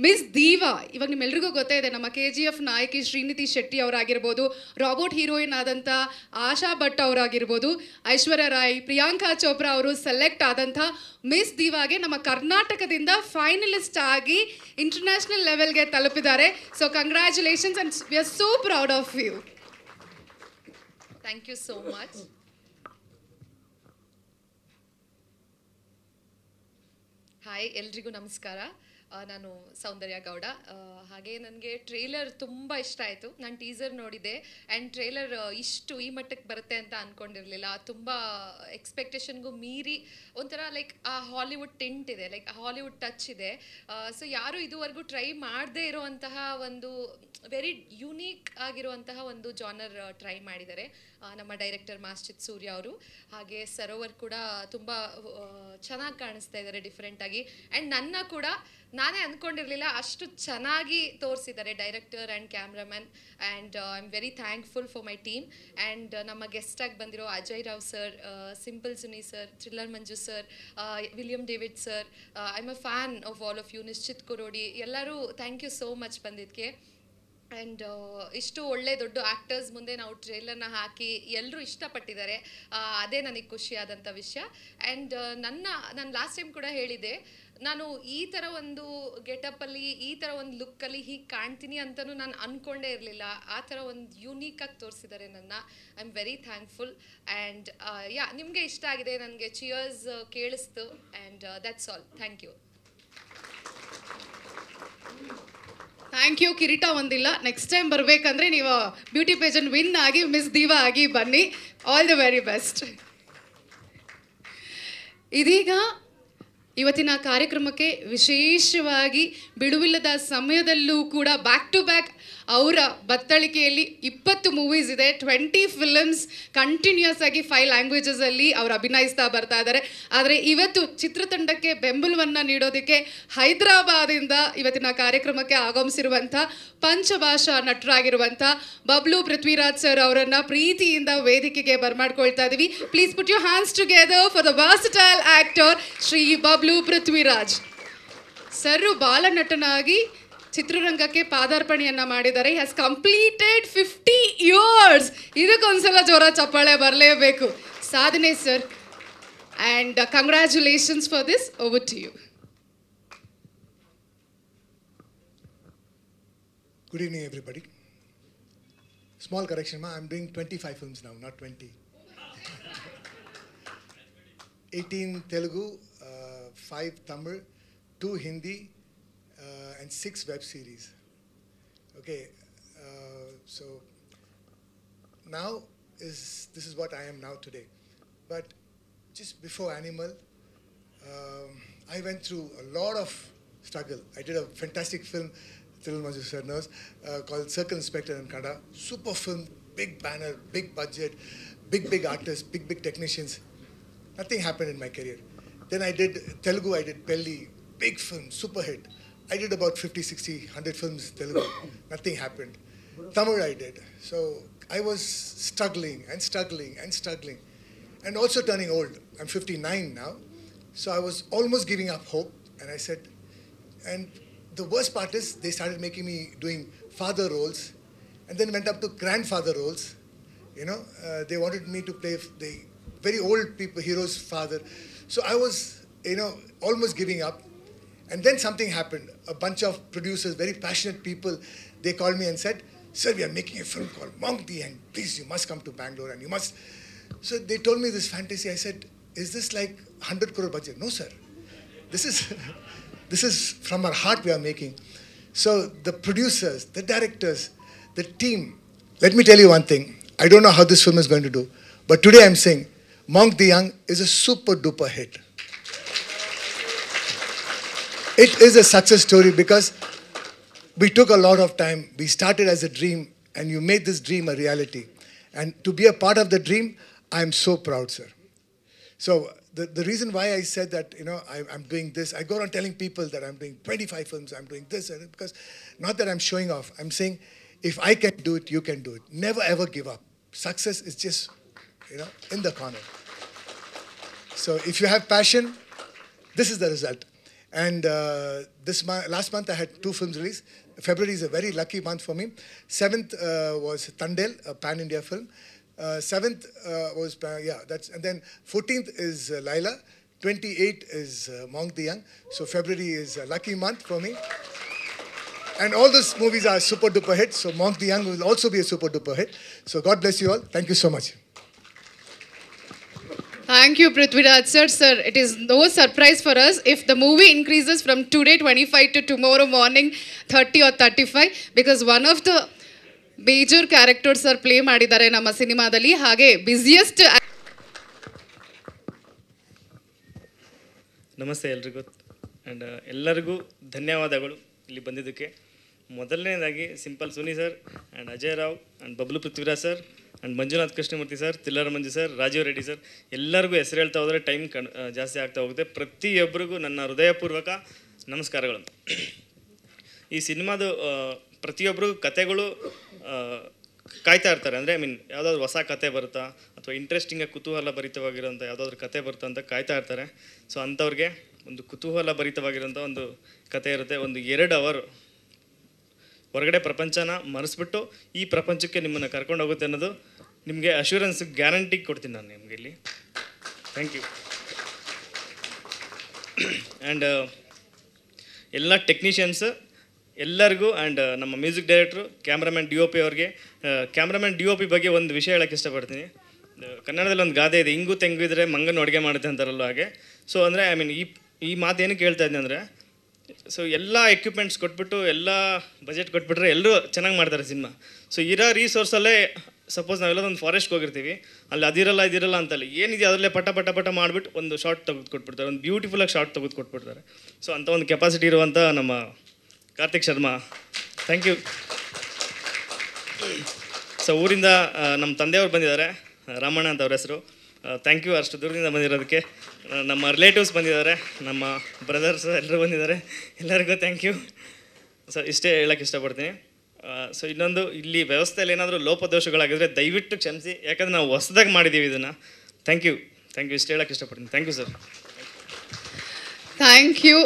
Miss Diva ಇವಾಗ ನಿಮ್ಮೆಲ್ರಿಗೂ ಗೊತ್ತೇ ಇದೆ, ನಮ್ಮ KGF ನಾಯಕಿ ಶ್ರೀನಿಧಿ ಶೆಟ್ಟಿ ಅವರಾಗಿರ್ಬೋದು, ರಾಬೋಟ್ ಹೀರೋಯಿನ್ ಆದಂಥ ಆಶಾ ಭಟ್ ಅವರಾಗಿರ್ಬೋದು, ಐಶ್ವರ್ಯ ರಾಯ್, ಪ್ರಿಯಾಂಕಾ ಚೋಪ್ರಾ ಅವರು ಸೆಲೆಕ್ಟ್ ಆದಂಥ ಮಿಸ್ ದೀವಾಗೆ ನಮ್ಮ ಕರ್ನಾಟಕದಿಂದ ಫೈನಲಿಸ್ಟ್ ಆಗಿ ಇಂಟರ್ನ್ಯಾಷನಲ್ ಲೆವೆಲ್ಗೆ ತಲುಪಿದ್ದಾರೆ. So congratulations and we are so proud of you. Thank you so much. Hi, ಎಲ್ರಿಗೂ ನಮಸ್ಕಾರ. ನಾನು ಸೌಂದರ್ಯ ಗೌಡ. ಹಾಗೆ ನನಗೆ ಟ್ರೇಲರ್ ತುಂಬ ಇಷ್ಟ ಆಯಿತು. ನಾನು ಟೀಸರ್ ನೋಡಿದೆ ಆ್ಯಂಡ್ ಟ್ರೇಲರ್ ಈ ಮಟ್ಟಕ್ಕೆ ಬರುತ್ತೆ ಅಂತ ಅಂದ್ಕೊಂಡಿರಲಿಲ್ಲ. ತುಂಬ ಎಕ್ಸ್ಪೆಕ್ಟೇಷನ್ಗೂ ಮೀರಿ ಒಂಥರ ಲೈಕ್ ಆ ಹಾಲಿವುಡ್ ಟಿಂಟ್ ಇದೆ, ಲೈಕ್ ಹಾಲಿವುಡ್ ಟಚ್ ಇದೆ. ಸೊ ಯಾರು ಇದುವರೆಗೂ ಟ್ರೈ ಮಾಡದೇ ಇರುವಂತಹ ಒಂದು ವೆರಿ ಯುನೀಕ್ ಆಗಿರುವಂತಹ ಒಂದು ಜಾನರ್ ಟ್ರೈ ಮಾಡಿದ್ದಾರೆ ನಮ್ಮ ಡೈರೆಕ್ಟರ್ ಮಾಸ್ಜಿದ್ ಸೂರ್ಯ ಅವರು. ಹಾಗೆ ಸರೋವರ್ ಕೂಡ ತುಂಬ ಚೆನ್ನಾಗಿ ಕಾಣಿಸ್ತಾ ಇದ್ದಾರೆ ಡಿಫ್ರೆಂಟಾಗಿ. ಆ್ಯಂಡ್ ನನ್ನ ಕೂಡ ನಾನೇ ಅಂದ್ಕೊಂಡಿರಲಿಲ್ಲ ಅಷ್ಟು ಚೆನ್ನಾಗಿ ತೋರಿಸಿದ್ದಾರೆ director and cameraman. And I am very thankful for my team. And ನಮ್ಮ ಗೆಸ್ಟಾಗಿ ಬಂದಿರೋ Ajay Rao sir, Simple Suni sir, Thriller Manju sir, William David sir, I am a fan of all of you. Nishchith Kurodi, ಎಲ್ಲರೂ ಥ್ಯಾಂಕ್ ಯು ಸೋ ಮಚ್ ಬಂದಿದ್ದಕ್ಕೆ. And ಇಷ್ಟು ಒಳ್ಳೆ ದೊಡ್ಡ actors ಮುಂದೆ ನಾವು ಟ್ರೇಲರ್ನ ಹಾಕಿ ಎಲ್ಲರೂ ಇಷ್ಟಪಟ್ಟಿದ್ದಾರೆ. ಅದೇ ನನಗೆ ಖುಷಿಯಾದಂಥ ವಿಷಯ. ಆ್ಯಂಡ್ ನಾನು ಲಾಸ್ಟ್ ಟೈಮ್ ಕೂಡ ಹೇಳಿದ್ದೆ, ನಾನು ಈ ಥರ ಒಂದು ಗೆಟಪ್ಪಲ್ಲಿ, ಈ ಥರ ಒಂದು ಲುಕ್ಕಲ್ಲಿ ಹೀಗೆ ಕಾಣ್ತೀನಿ ಅಂತಲೂ ನಾನು ಅಂದ್ಕೊಂಡೇ ಇರಲಿಲ್ಲ. ಆ ಥರ ಒಂದು ಯೂನೀಕಾಗಿ ತೋರಿಸಿದ್ದಾರೆ ನನ್ನ. I am very thankful. And ನಿಮಗೆ ಇಷ್ಟ ಆಗಿದೆ, ನನಗೆ ಚಿಯರ್ಸ್ ಕೇಳಿಸ್ತು. And that's all. Thank you. Thank you. ಕಿರೀಟ ಒಂದಿಲ್ಲ, ನೆಕ್ಸ್ಟ್ ಟೈಮ್ ಬರಬೇಕಂದ್ರೆ ನೀವು ಬ್ಯೂಟಿ ಪೇಜೆಂಟ್ ವಿನ್ ಆಗಿ ಮಿಸ್ ದೀವಾ ಆಗಿ ಬನ್ನಿ. All the very best. ಇದೀಗ ಇವತ್ತಿನ ಕಾರ್ಯಕ್ರಮಕ್ಕೆ ವಿಶೇಷವಾಗಿ ಬಿಡುವಿಲ್ಲದ ಸಮಯದಲ್ಲೂ ಕೂಡ ಬ್ಯಾಕ್ ಟು ಬ್ಯಾಕ್ ಅವರ ಬತ್ತಳಿಕೆಯಲ್ಲಿ 20 ಮೂವೀಸ್ ಇದೆ, 20 ಫಿಲಮ್ಸ್, ಕಂಟಿನ್ಯೂಸ್ ಆಗಿ 5 ಲ್ಯಾಂಗ್ವೇಜಸಲ್ಲಿ ಅವರು ಅಭಿನಯಿಸ್ತಾ ಬರ್ತಾ ಇದ್ದಾರೆ. ಆದರೆ ಇವತ್ತು ಚಿತ್ರತಂಡಕ್ಕೆ ಬೆಂಬಲವನ್ನು ನೀಡೋದಕ್ಕೆ ಹೈದರಾಬಾದಿಂದ ಇವತ್ತಿನ ಕಾರ್ಯಕ್ರಮಕ್ಕೆ ಆಗಮಿಸಿರುವಂಥ ಪಂಚಭಾಷಾ ನಟರಾಗಿರುವಂಥ ಬಬ್ಲು ಪೃಥ್ವಿರಾಜ್ ಸರ್ ಅವರನ್ನು ಪ್ರೀತಿಯಿಂದ ವೇದಿಕೆಗೆ ಬರ್ಮಾಡ್ಕೊಳ್ತಾ ಇದ್ದೀವಿ. Please put your hands together for the versatile actor Shri Bablu Prithviraj sir. ಬಾಲನಟನಾಗಿ ಚಿತ್ರರಂಗಕ್ಕೆ ಪಾದಾರ್ಪಣೆಯನ್ನು ಮಾಡಿದ್ದಾರೆ. Has completed 50 years. ಇದಕ್ಕೊಂದ್ಸಲ ಜೋರ ಚಪ್ಪಾಳೆ ಬರಲೇಬೇಕು. ಸಾಧನೆ sir. And congratulations for this. Over to you. Good evening, everybody. Small correction, ma. I'm doing 25 films now, not 20. 18 Telugu, 5 Tamil, 2 Hindi, and 6 web series. Okay, so now this is what I am now today. But just before Animal, I went through a lot of struggle. I did a fantastic film, Thirul Manju sir knows, called Circle Inspector in Kannada. Super film, big banner, big budget, big artists, big technicians. Nothing happened in my career. Then I did Telugu, I did Pelli, big film, super hit. I did about 50, 60, 100 films Telugu. Nothing happened. Tamil I did. So I was struggling. And also turning old. I'm 59 now. So I was almost giving up hope. And I said, and the worst part is they started making me doing father roles. And then went up to grandfather roles. You know, they wanted me to play the very old people, hero's father. So I was, almost giving up. And then something happened. A bunch of producers, very passionate people, they called me and said, sir, we are making a film called Monk the Young. Please, you must come to Bangalore and you must. So they told me this fantasy. I said, is this like 100 crore budget? No, sir. This is from our heart we are making. So the producers, the directors, the team, let me tell you one thing. I don't know how this film is going to do. But today I'm saying, Monk the Young is a super duper hit. It is a success story because we took a lot of time. We started as a dream and you made this dream a reality. And to be a part of the dream, I am so proud, sir. So the reason why I said that, I'm doing this, I go around telling people that I'm doing 25 films, I'm doing this, because not that I'm showing off. I'm saying, if I can do it, you can do it. Never ever give up. Success is just, in the corner. So if you have passion, this is the result. And last month I had 2 films released. February is a very lucky month for me. 7th was Tandel, a pan-India film. 7th was, and then 14th is Laila. 28th is Monk the Young. So February is a lucky month for me. And all those movies are super duper hits. So Monk the Young will also be a super duper hit. So God bless you all. Thank you so much. Thank you, Prithviraj sir. Sir, it is no surprise for us if the movie increases from today 25 to tomorrow morning 30 or 35, because one of the major characters are play ಮಾಡಿದ್ದಾರೆ ನಮ್ಮ ಸಿನಿಮಾದಲ್ಲಿ. ಹಾಗೆ busiest. ನಮಸ್ತೆ ಎಲ್ರಿಗೂ, and ಎಲ್ಲರಿಗೂ ಧನ್ಯವಾದಗಳು ಇಲ್ಲಿ ಬಂದಿದ್ದಕ್ಕೆ. ಮೊದಲನೇದಾಗಿ Simple Suni sir and Ajay Rao and Bablu Prithviraj sir and Manjunath Krishnamurthy sir, Thriller Manju sir, Rajeev Reddy sir, ಎಲ್ಲರಿಗೂ ಹೆಸರು ಹೇಳ್ತಾ ಹೋದರೆ ಟೈಮ್ ಜಾಸ್ತಿ ಆಗ್ತಾ ಹೋಗುತ್ತೆ. ಪ್ರತಿಯೊಬ್ಬರಿಗೂ ನನ್ನ ಹೃದಯಪೂರ್ವಕ ನಮಸ್ಕಾರಗಳು. ಈ ಸಿನಿಮಾದು ಪ್ರತಿಯೊಬ್ಬರಿಗೂ ಕತೆಗಳು ಕಾಯ್ತಾ ಇರ್ತಾರೆ. ಅಂದರೆ ಯಾವುದಾದ್ರು ಹೊಸ ಕತೆ ಬರುತ್ತಾ ಅಥವಾ ಇಂಟ್ರೆಸ್ಟಿಂಗಾಗಿ ಕುತೂಹಲ ಭರಿತವಾಗಿರೋಂಥ ಯಾವುದಾದ್ರೂ ಕತೆ ಬರುತ್ತಾ ಅಂತ ಕಾಯ್ತಾ ಇರ್ತಾರೆ. ಸೊ ಅಂಥವ್ರಿಗೆ ಒಂದು ಕುತೂಹಲ ಭರಿತವಾಗಿರೋಂಥ ಒಂದು ಕತೆ ಇರುತ್ತೆ. ಒಂದು 2 ಅವರ್ ಹೊರಗಡೆ ಪ್ರಪಂಚನ ಮರೆಸ್ಬಿಟ್ಟು ಈ ಪ್ರಪಂಚಕ್ಕೆ ನಿಮ್ಮನ್ನು ಕರ್ಕೊಂಡು ಹೋಗುತ್ತೆ ಅನ್ನೋದು ನಿಮಗೆ ಅಶ್ಯೂರೆನ್ಸ್ ಗ್ಯಾರಂಟಿ ಕೊಡ್ತೀನಿ ನಾನು ನಿಮಗೆ ಇಲ್ಲಿ. Thank you. ಆ್ಯಂಡ್ ಎಲ್ಲ ಟೆಕ್ನಿಷಿಯನ್ಸ್ ಎಲ್ಲರಿಗೂ, ಆ್ಯಂಡ್ ನಮ್ಮ ಮ್ಯೂಸಿಕ್ ಡೈರೆಕ್ಟ್ರು, ಕ್ಯಾಮ್ರಾಮನ್ DOP ಅವ್ರಿಗೆ. ಕ್ಯಾಮ್ರಾಮನ್ DOP ಬಗ್ಗೆ ಒಂದು ವಿಷಯ ಹೇಳೋಕ್ಕೆ ಇಷ್ಟಪಡ್ತೀನಿ. ಕನ್ನಡದಲ್ಲಿ ಒಂದು ಗಾದೆ ಇದೆ, ಇಂಗು ತೆಂಗು ಇದ್ದರೆ ಮಂಗನ ಅಡುಗೆ ಮಾಡುತ್ತೆ ಅಂತಾರಲ್ಲ ಹಾಗೆ. ಸೊ ಅಂದರೆ ಈ ಮಾತು ಏನಕ್ಕೆ ಹೇಳ್ತಾ ಇದ್ದೀನಿ ಅಂದರೆ, ಸೊ ಎಲ್ಲ ಎಕ್ವಿಪ್ಮೆಂಟ್ಸ್ ಕೊಟ್ಬಿಟ್ಟು ಎಲ್ಲ ಬಜೆಟ್ ಕೊಟ್ಬಿಟ್ರೆ ಎಲ್ಲರೂ ಚೆನ್ನಾಗಿ ಮಾಡ್ತಾರೆ ಸಿನಿಮಾ. ಸೊ ಇರೋ ರೀಸೋರ್ಸಲ್ಲೇ ಸಪೋಸ್ ನಾವೆಲ್ಲ ಒಂದು ಫಾರೆಸ್ಟ್ಗೆ ಹೋಗಿರ್ತೀವಿ, ಅಲ್ಲಿ ಅದಿರಲ್ಲ ಇದಿರಲ್ಲ ಅಂತಲ್ಲ, ಏನಿದೆ ಅದರಲ್ಲೇ ಪಟ ಮಾಡಿಬಿಟ್ಟು ಒಂದು ಶಾರ್ಟ್ ತೆಗೆದು ಕೊಟ್ಬಿಡ್ತಾರೆ, ಒಂದು ಬ್ಯೂಟಿಫುಲ್ಲಾಗಿ ಶಾರ್ಟ್ ತೆಗೆದು ಕೊಟ್ಬಿಡ್ತಾರೆ. ಸೊ ಅಂಥ ಒಂದು ಕೆಪಾಸಿಟಿ ಇರುವಂಥ ನಮ್ಮ Karthik Sharma, thank you. So ಊರಿಂದ ನಮ್ಮ ತಂದೆಯವ್ರು ಬಂದಿದ್ದಾರೆ, ರಾಮಣ್ಣ ಅಂತ ಅವ್ರ ಹೆಸರು. ಥ್ಯಾಂಕ್ ಯು ಅಷ್ಟು ದೂರದಿಂದ ಬಂದಿರೋದಕ್ಕೆ. ನಮ್ಮ ರಿಲೇಟಿವ್ಸ್ ಬಂದಿದ್ದಾರೆ, ನಮ್ಮ ಬ್ರದರ್ಸ್ ಎಲ್ಲರೂ ಬಂದಿದ್ದಾರೆ, ಎಲ್ಲರಿಗೂ ಥ್ಯಾಂಕ್ ಯು. ಸೊ ಇಷ್ಟೇ ಹೇಳೋಕ್ಕೆ ಇಷ್ಟಪಡ್ತೀನಿ. ಸೊ ಇನ್ನೊಂದು, ಇಲ್ಲಿ ವ್ಯವಸ್ಥೆಯಲ್ಲಿ ಏನಾದರೂ ಲೋಪದೋಷಗಳಾಗಿದ್ದರೆ ದಯವಿಟ್ಟು ಕ್ಷಮಿಸಿ, ಯಾಕಂದರೆ ನಾವು ಹೊಸದಾಗಿ ಮಾಡಿದ್ದೀವಿ ಇದನ್ನು. ಥ್ಯಾಂಕ್ ಯು ಇಷ್ಟು ಹೇಳೋಕ್ಕೆ ಇಷ್ಟಪಡ್ತೀನಿ. Thank you sir. Thank you.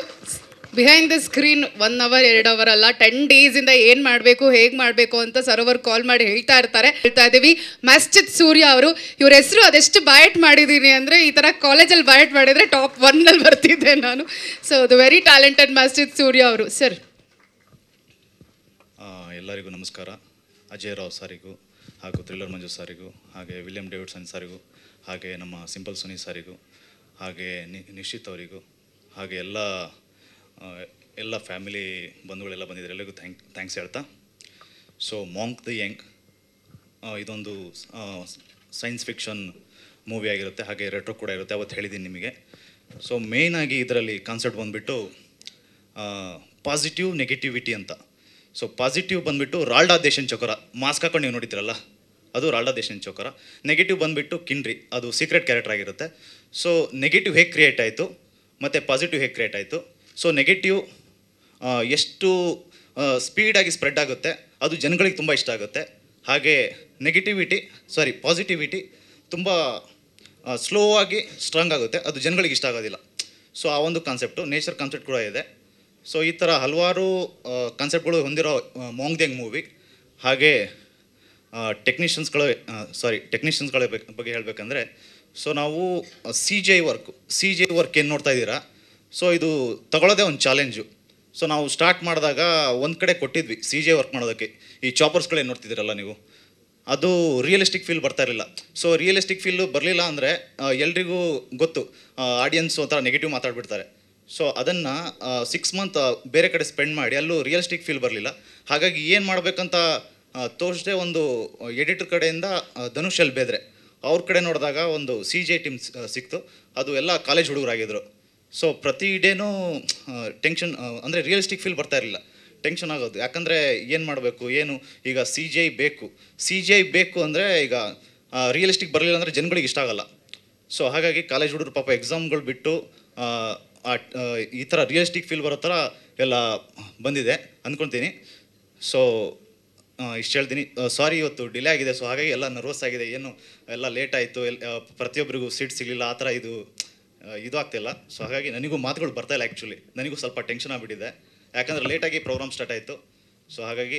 Behind the screen 1 hour 2 hour ಅಲ್ಲ, 10 days ಏನು ಮಾಡಬೇಕು ಹೇಗೆ ಮಾಡಬೇಕು ಅಂತ ಸರೋವರ್ ಕಾಲ್ ಮಾಡಿ ಹೇಳ್ತಾ ಇದ್ದೀವಿ. ಮಸ್ಜಿದ್ ಸೂರ್ಯ ಅವರು, ಇವ್ರ ಹೆಸರು ಅದೆಷ್ಟು ಬಾಯಟ್ ಮಾಡಿದ್ದೀನಿ ಅಂದರೆ, ಈ ಥರ ಕಾಲೇಜಲ್ಲಿ ಬಾಯಟ್ ಮಾಡಿದರೆ ಟಾಪ್ 1 ಬರ್ತಿದ್ದೆ ನಾನು. ಸೊ ದ ವೆರಿ ಟ್ಯಾಲೆಂಟೆಡ್ ಮಸ್ಜಿದ್ ಸೂರ್ಯ ಅವರು. ಸರ್, ಎಲ್ಲರಿಗೂ ನಮಸ್ಕಾರ. ಅಜಯ್ ರಾವ್ ಸಾರಿಗೂ ಹಾಗೂ ಥ್ರಿಲ್ಲರ್ ಮಂಜು ಸಾರಿಗೂ, ಹಾಗೆ ವಿಲಿಯಂ ಡೇವಿಡ್ಸನ್ ಸಾರಿಗೂ, ಹಾಗೆ ನಮ್ಮ ಸಿಂಪಲ್ ಸುನಿ ಸಾರಿಗೂ, ಹಾಗೆ ನಿಶ್ಚಿತ್ ಅವರಿಗೂ, ಹಾಗೆ ಎಲ್ಲ ಫ್ಯಾಮಿಲಿ ಬಂಧುಗಳೆಲ್ಲ ಬಂದಿದ್ದಾರೆ, ಎಲ್ಲರಿಗೂ ಥ್ಯಾಂಕ್ಸ್ ಹೇಳ್ತಾ. ಸೊ ಮಾಂಕ್ ದ ಯಂಗ್ ಇದೊಂದು ಸೈನ್ಸ್ ಫಿಕ್ಷನ್ ಮೂವಿ ಆಗಿರುತ್ತೆ, ಹಾಗೆ ರೆಟ್ರೋ ಕೂಡ ಇರುತ್ತೆ, ಅವತ್ತು ಹೇಳಿದ್ದೀನಿ ನಿಮಗೆ. ಸೊ ಮೇಯ್ನಾಗಿ ಇದರಲ್ಲಿ ಕಾನ್ಸೆಪ್ಟ್ ಬಂದುಬಿಟ್ಟು ಪಾಸಿಟಿವ್ ನೆಗೆಟಿವಿಟಿ ಅಂತ. ಸೊ ಪಾಸಿಟಿವ್ ಬಂದುಬಿಟ್ಟು ರಾಲ್ಡಾ ದೇಶನ್ ಚೋಕರ, ಮಾಸ್ಕ್ ಹಾಕೊಂಡು ನೀವು ನೋಡಿದ್ದೀರಲ್ಲ, ಅದು ರಾಲ್ಡಾ ದೇಶನ್ ಚೋಕರ. ನೆಗೆಟಿವ್ ಬಂದುಬಿಟ್ಟು ಕಿನ್ರಿ, ಅದು ಸೀಕ್ರೆಟ್ ಕ್ಯಾರೆಕ್ಟರ್ ಆಗಿರುತ್ತೆ. ಸೊ ನೆಗೆಟಿವ್ ಹೇಗೆ ಕ್ರಿಯೇಟ್ ಆಯಿತು ಮತ್ತು ಪಾಸಿಟಿವ್ ಹೇಗೆ ಕ್ರಿಯೇಟ್ ಆಯಿತು. ಸೊ ನೆಗೆಟಿವ್ ಎಷ್ಟು ಸ್ಪೀಡಾಗಿ ಸ್ಪ್ರೆಡ್ ಆಗುತ್ತೆ ಅದು ಜನಗಳಿಗೆ ತುಂಬ ಇಷ್ಟ ಆಗುತ್ತೆ. ಹಾಗೆ ಪಾಸಿಟಿವಿಟಿ ತುಂಬ ಸ್ಲೋ ಆಗಿ ಸ್ಟ್ರಾಂಗ್ ಆಗುತ್ತೆ, ಅದು ಜನಗಳಿಗೆ ಇಷ್ಟ ಆಗೋದಿಲ್ಲ. ಸೊ ಆ ಒಂದು ಕಾನ್ಸೆಪ್ಟು, ನೇಚರ್ ಕಾನ್ಸೆಪ್ಟ್ ಕೂಡ ಇದೆ. ಸೊ ಈ ಥರ ಹಲವಾರು ಕಾನ್ಸೆಪ್ಟ್ಗಳು ಹೊಂದಿರೋ ಮಾಂಕ್ ದ ಯಂಗ್ ಮೂವಿ. ಹಾಗೆ ಟೆಕ್ನಿಷಿಯನ್ಸ್ಗಳ ಬಗ್ಗೆ ಹೇಳಬೇಕಂದ್ರೆ, ಸೊ ನಾವು CGI ವರ್ಕ್ ಏನು ನೋಡ್ತಾ ಇದ್ದೀರಾ, ಸೊ ಇದು ತಗೊಳ್ಳೋದೇ ಒಂದು ಚಾಲೆಂಜು. ಸೊ ನಾವು ಸ್ಟಾರ್ಟ್ ಮಾಡಿದಾಗ ಒಂದು ಕಡೆ ಕೊಟ್ಟಿದ್ವಿ CGI ವರ್ಕ್ ಮಾಡೋದಕ್ಕೆ, ಈ ಚಾಪರ್ಸ್ಗಳೇನು ನೋಡ್ತಿದ್ದೀರಲ್ಲ ನೀವು, ಅದು ರಿಯಲಿಸ್ಟಿಕ್ ಫೀಲ್ ಬರ್ತಾ ಇರಲಿಲ್ಲ. ಸೊ ರಿಯಲಿಸ್ಟಿಕ್ ಫೀಲು ಬರಲಿಲ್ಲ ಅಂದರೆ ಎಲ್ರಿಗೂ ಗೊತ್ತು, ಆಡಿಯನ್ಸ್ ಒಂಥರ ನೆಗೆಟಿವ್ ಮಾತಾಡ್ಬಿಡ್ತಾರೆ. ಸೊ ಅದನ್ನು 6 months ಬೇರೆ ಕಡೆ ಸ್ಪೆಂಡ್ ಮಾಡಿ ಅಲ್ಲೂ ರಿಯಲಿಸ್ಟಿಕ್ ಫೀಲ್ ಬರಲಿಲ್ಲ. ಹಾಗಾಗಿ ಏನು ಮಾಡಬೇಕಂತ ತೋರಿಸ್ದೆ, ಒಂದು ಎಡಿಟರ್ ಕಡೆಯಿಂದ ಧನುಷ್ ಎಲ್ ಬೇದ್ರೆ ಅವ್ರ ಕಡೆ ನೋಡಿದಾಗ ಒಂದು CGI ಟೀಮ್ ಸಿಕ್ತು, ಅದು ಎಲ್ಲ ಕಾಲೇಜ್ ಹುಡುಗರಾಗಿದ್ದರು. ಸೊ ಪ್ರತಿ ಡೇನೂ ಟೆನ್ಷನ್, ಅಂದರೆ ರಿಯಲಿಸ್ಟಿಕ್ ಫೀಲ್ ಬರ್ತಾ ಇರಲಿಲ್ಲ, ಟೆನ್ಷನ್ ಆಗೋದು. ಯಾಕಂದರೆ ಏನು ಮಾಡಬೇಕು, ಈಗ CGI ಬೇಕು ಅಂದರೆ ಈಗ ರಿಯಲಿಸ್ಟಿಕ್ ಬರಲಿಲ್ಲ ಅಂದರೆ ಜನಗಳಿಗೆ ಇಷ್ಟ ಆಗಲ್ಲ. ಸೊ ಹಾಗಾಗಿ ಕಾಲೇಜ್ ಹುಡುಗರು ಪಾಪ ಎಕ್ಸಾಮ್ಗಳು ಬಿಟ್ಟು ಈ ಥರ ರಿಯಲಿಸ್ಟಿಕ್ ಫೀಲ್ ಬರೋ ಥರ ಎಲ್ಲ ಬಂದಿದೆ ಅಂದ್ಕೊಳ್ತೀನಿ. ಸೊ ಇಷ್ಟು ಹೇಳ್ತೀನಿ. ಸಾರಿ ಇವತ್ತು ಡಿಲೇ ಆಗಿದೆ, ಸೊ ಹಾಗಾಗಿ ಎಲ್ಲ ನರ್ವಸ್ ಆಗಿದೆ, ಎಲ್ಲ ಲೇಟ್ ಆಯಿತು, ಪ್ರತಿಯೊಬ್ಬರಿಗೂ ಸೀಟ್ ಸಿಗಲಿಲ್ಲ, ಆ ಥರ ಇದು ಇದು ಆಗ್ತಿಲ್ಲ. ಸೊ ಹಾಗಾಗಿ ನನಗೂ ಮಾತುಗಳು ಬರ್ತಾಯಿಲ್ಲ. ಆ್ಯಕ್ಚುಲಿ ನನಗೂ ಸ್ವಲ್ಪ ಟೆನ್ಷನ್ ಆಗಿಬಿಟ್ಟಿದೆ, ಯಾಕಂದರೆ ಲೇಟಾಗಿ ಪ್ರೋಗ್ರಾಮ್ ಸ್ಟಾರ್ಟ್ ಆಯಿತು. ಸೊ ಹಾಗಾಗಿ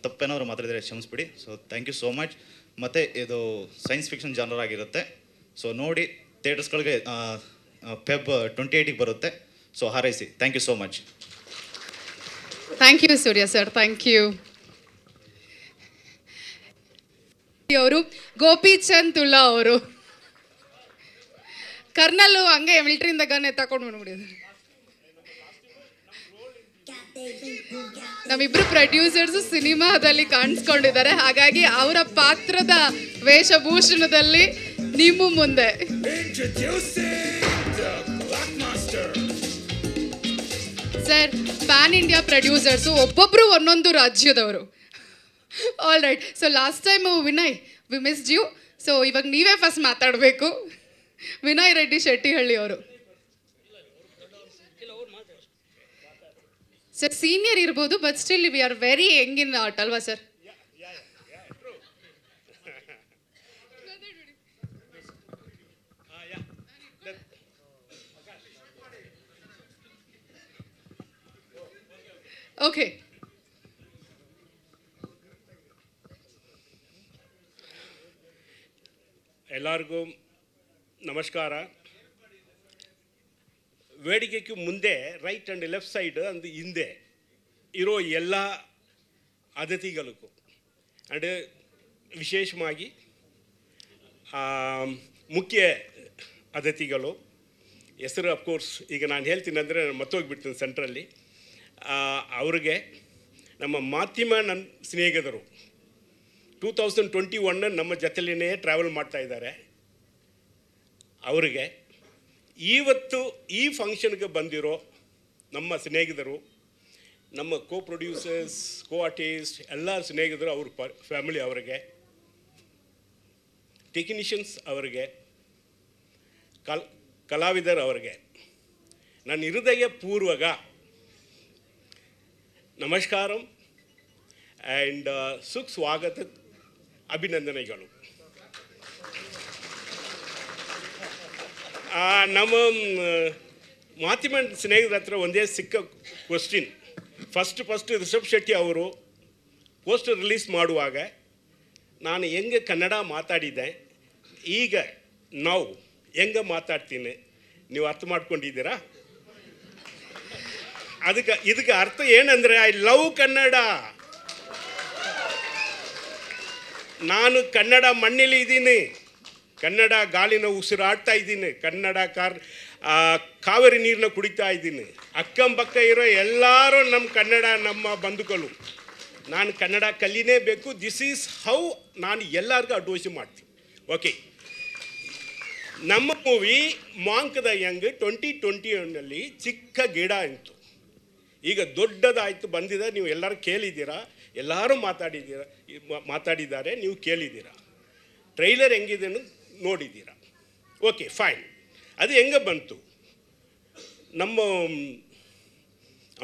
ತಪ್ಪೇನಾದ್ರು ಮಾತಾಡಿದರೆ ಕ್ಷಮಿಸ್ಬಿಡಿ. So thank you so much. ಮತ್ತು ಇದು ಸೈನ್ಸ್ ಫಿಕ್ಷನ್ ಜಾನರ್ ಆಗಿರುತ್ತೆ. ಸೊ ನೋಡಿ ಥಿಯೇಟರ್ಸ್ಗಳಿಗೆ ಫೆಬ್ 28ಗೆ ಬರುತ್ತೆ. ಸೊ ಹಾರೈಸಿ. Thank you so much. Thank you Surya sir, thank you. ಅವರು ಗೋಪಿಚಂದ್ ತುಲ್ಲಾ ಅವರು ಕರ್ನಲ್ಲು ಹಂಗೆ ಮಿಲಿಟರಿಯಿಂದ ಗನ್ ಎತ್ತಾಕೊಂಡು ಬಂದ್ಬಿಟ್ಟಿದ್ದಾರೆ. ನಮ್ಮಿಬ್ರು ಪ್ರೊಡ್ಯೂಸರ್ಸು ಸಿನಿಮಾದಲ್ಲಿ ಕಾಣಿಸ್ಕೊಂಡಿದ್ದಾರೆ, ಹಾಗಾಗಿ ಅವರ ಪಾತ್ರದ ವೇಷಭೂಷಣದಲ್ಲಿ ನಿಮ್ಮ ಮುಂದೆ ಸರ್ ಪ್ಯಾನ್ ಇಂಡಿಯಾ ಪ್ರೊಡ್ಯೂಸರ್ಸು ಒಬ್ಬೊಬ್ರು ಒಂದೊಂದು ರಾಜ್ಯದವರು. All right. So last time Vinay we missed you. So ಇವಾಗ ನೀವೇ ಫಸ್ಟ್ ಮಾತಾಡಬೇಕು. ವಿನಯ್ ರೆಡ್ಡಿ ಶೆಟ್ಟಿಹಳ್ಳಿ ಅವರು ಸರ್ ಸೀನಿಯರ್ ಇರ್ಬೋದು, but still we are very young in art ಅಲ್ವಾ ಸರ್? ಓಕೆ. ಎಲ್ಲರಿಗೂ ನಮಸ್ಕಾರ. ವೇದಿಕೆಗೆ ಮುಂದೆ ರೈಟ್ ಆ್ಯಂಡ್ ಲೆಫ್ಟ್ ಸೈಡ್ ಅಂದು ಹಿಂದೆ ಇರೋ ಎಲ್ಲ ಅತಿಥಿಗಳಿಗೂ ಆ್ಯಂಡ್ ವಿಶೇಷವಾಗಿ ಮುಖ್ಯ ಅತಿಥಿಗಳು ಹೆಸರು ಅಫ್ಕೋರ್ಸ್ ಈಗ ನಾನು ಹೇಳ್ತೀನಿ ಅಂದರೆ ನಾನು ಮತ್ತೋಗಿಬಿಡ್ತೀನಿ ಸೆಂಟ್ರಲ್ಲಿ. ಅವ್ರಿಗೆ ನಮ್ಮ ಮಾಧ್ಯಮ ನನ್ನ ಸ್ನೇಹಿತರು 2021 ನಮ್ಮ ಜೊತೆಲೇ ಟ್ರಾವೆಲ್ ಮಾಡ್ತಾ ಇದ್ದಾರೆ. ಅವರಿಗೆ ಇವತ್ತು ಈ ಫಂಕ್ಷನ್ಗೆ ಬಂದಿರೋ ನಮ್ಮ ಸ್ನೇಹಿತರು, ನಮ್ಮ ಕೋ ಪ್ರೊಡ್ಯೂಸರ್ಸ್, ಕೋ ಆರ್ಟಿಸ್ಟ್ ಎಲ್ಲ ಸ್ನೇಹಿತರು, ಅವ್ರ ಫ್ಯಾಮಿಲಿ ಅವರಿಗೆ, ಟೆಕ್ನಿಷಿಯನ್ಸ್ ಅವರಿಗೆ, ಕಲಾವಿದರು ಅವರಿಗೆ ನನ್ನ ಹೃದಯ ಪೂರ್ವಕ ನಮಸ್ಕಾರಂ ಆ್ಯಂಡ್ ಸುಸ್ವಾಗತ ಅಭಿನಂದನೆಗಳು. ನಮ್ಮ ಮಾಧ್ಯಮ ಸ್ನೇಹಿತರ ಹತ್ರ ಒಂದೇ ಸಿಕ್ಕ ಕ್ವಶ್ಚಿನ್. ಫಸ್ಟ್ ರಿಷಬ್ ಶೆಟ್ಟಿ ಅವರು ಪೋಸ್ಟರ್ ರಿಲೀಸ್ ಮಾಡುವಾಗ ನಾನು ಹೆಂಗೆ ಕನ್ನಡ ಮಾತಾಡಿದ್ದೆ, ಈಗ ನಾವು ಹೆಂಗೆ ಮಾತಾಡ್ತೀನಿ ನೀವು ಅರ್ಥ ಮಾಡ್ಕೊಂಡಿದ್ದೀರಾ? ಇದಕ್ಕೆ ಅರ್ಥ ಏನಂದರೆ ಐ ಲವ್ ಕನ್ನಡ. ನಾನು ಕನ್ನಡ ಮಣ್ಣಲ್ಲಿ ಇದ್ದೀನಿ, ಕನ್ನಡ ಗಾಳಿನ ಉಸಿರಾಡ್ತಾ ಇದ್ದೀನಿ, ಕನ್ನಡ ಕಾವೇರಿ ನೀರನ್ನ ಕುಡಿತಾ ಇದ್ದೀನಿ. ಅಕ್ಕಂಪಕ್ಕ ಇರೋ ಎಲ್ಲರೂ ನಮ್ಮ ಕನ್ನಡ ನಮ್ಮ ಬಂಧುಗಳು. ನಾನು ಕನ್ನಡ ಕಲಿನೇಬೇಕು. ದಿಸ್ ಈಸ್ ಹೌ ನಾನು ಎಲ್ಲರಿಗೂ ಅಡ್ವೈಸ್ ಮಾಡ್ತೀನಿ. ಓಕೆ, ನಮ್ಮ ಮೂವಿ ಮಾಂಕ್ ದ ಯಂಗ್ 2021 ಚಿಕ್ಕ ಗಿಡ ಅಂತು, ಈಗ ದೊಡ್ಡದಾಯಿತು ಬಂದಿದೆ. ನೀವು ಎಲ್ಲರೂ ಕೇಳಿದ್ದೀರಾ, ಎಲ್ಲರೂ ಮಾತಾಡಿದ್ದಾರೆ, ನೀವು ಕೇಳಿದ್ದೀರಾ. ಟ್ರೈಲರ್ ಹೆಂಗಿದೆ ನೋಡಿದ್ದೀರಾ. Okay fine. ಅದು ಹೆಂಗೆ ಬಂತು? ನಮ್ಮ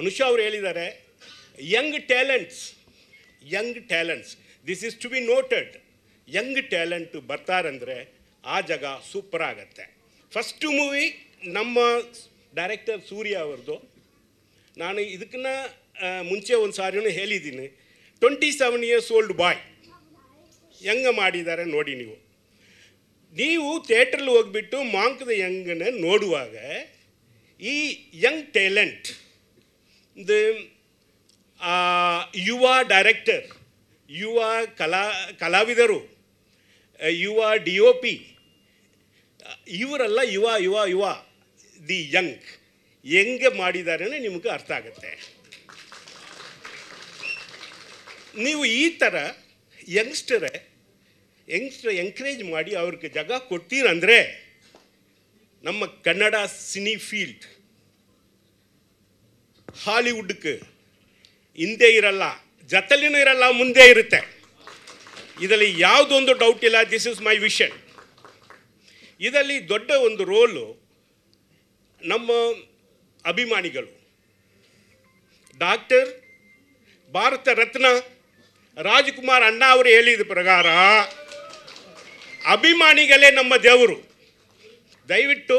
ಅನುಷಾ ಅವರು ಹೇಳಿದ್ದಾರೆ, young talents this is to be noted. Young talent ಬರ್ತಾರಂದರೆ ಆ ಜಾಗ ಸೂಪರ್ ಆಗುತ್ತೆ. ಫಸ್ಟು ಮೂವಿ ನಮ್ಮ ಡೈರೆಕ್ಟರ್ ಸೂರ್ಯ ಅವ್ರದ್ದು. ನಾನು ಇದಕ್ಕನ್ನ ಮುಂಚೆ ಒಂದು ಸಾರಿನೂ ಹೇಳಿದ್ದೀನಿ, 27 years old ಬಾಯ್ ಹೆಂಗೆ ಮಾಡಿದ್ದಾರೆ ನೋಡಿ. ನೀವು ಥಿಯೇಟ್ರಲ್ಲಿ ಹೋಗ್ಬಿಟ್ಟು ಮಾಂಕ್ ದ ಯಂಗನ್ನ ನೋಡುವಾಗ ಈ ಯಂಗ್ ಟ್ಯಾಲೆಂಟ್, ಯುವ ಡೈರೆಕ್ಟರ್, ಯುವ ಕಲಾವಿದರು, ಯುವ DOP ಇವರೆಲ್ಲ ಯುವ ದಿ ಯಂಗ್ ಹೆಂಗೆ ಮಾಡಿದ್ದಾರೆ ನಿಮಗೆ ಅರ್ಥ ಆಗುತ್ತೆ. ನೀವು ಈ ಥರ ಯಂಗ್ಸ್ಟರ್ ಎಂಕರೇಜ್ ಮಾಡಿ ಅವ್ರಿಗೆ ಜಾಗ ಕೊಡ್ತೀರಂದರೆ ನಮ್ಮ ಕನ್ನಡ ಸಿನಿ ಫೀಲ್ಡ್ ಹಾಲಿವುಡ್ಗೆ ಹಿಂದೆ ಇರಲ್ಲ, ಜೊತೆಲಿನೂ ಇರಲ್ಲ, ಮುಂದೆ ಇರುತ್ತೆ. ಇದರಲ್ಲಿ ಯಾವುದೊಂದು ಡೌಟ್ ಇಲ್ಲ. This is my vision. ಇದರಲ್ಲಿ ದೊಡ್ಡ ಒಂದು ರೋಲು ನಮ್ಮ ಅಭಿಮಾನಿಗಳು. ಡಾಕ್ಟರ್ ಭಾರತ ರತ್ನ ರಾಜ್ಕುಮಾರ್ ಅಣ್ಣ ಅವರು ಹೇಳಿದ ಪ್ರಕಾರ ಅಭಿಮಾನಿಗಳೇ ನಮ್ಮ ದೇವರು. ದಯವಿಟ್ಟು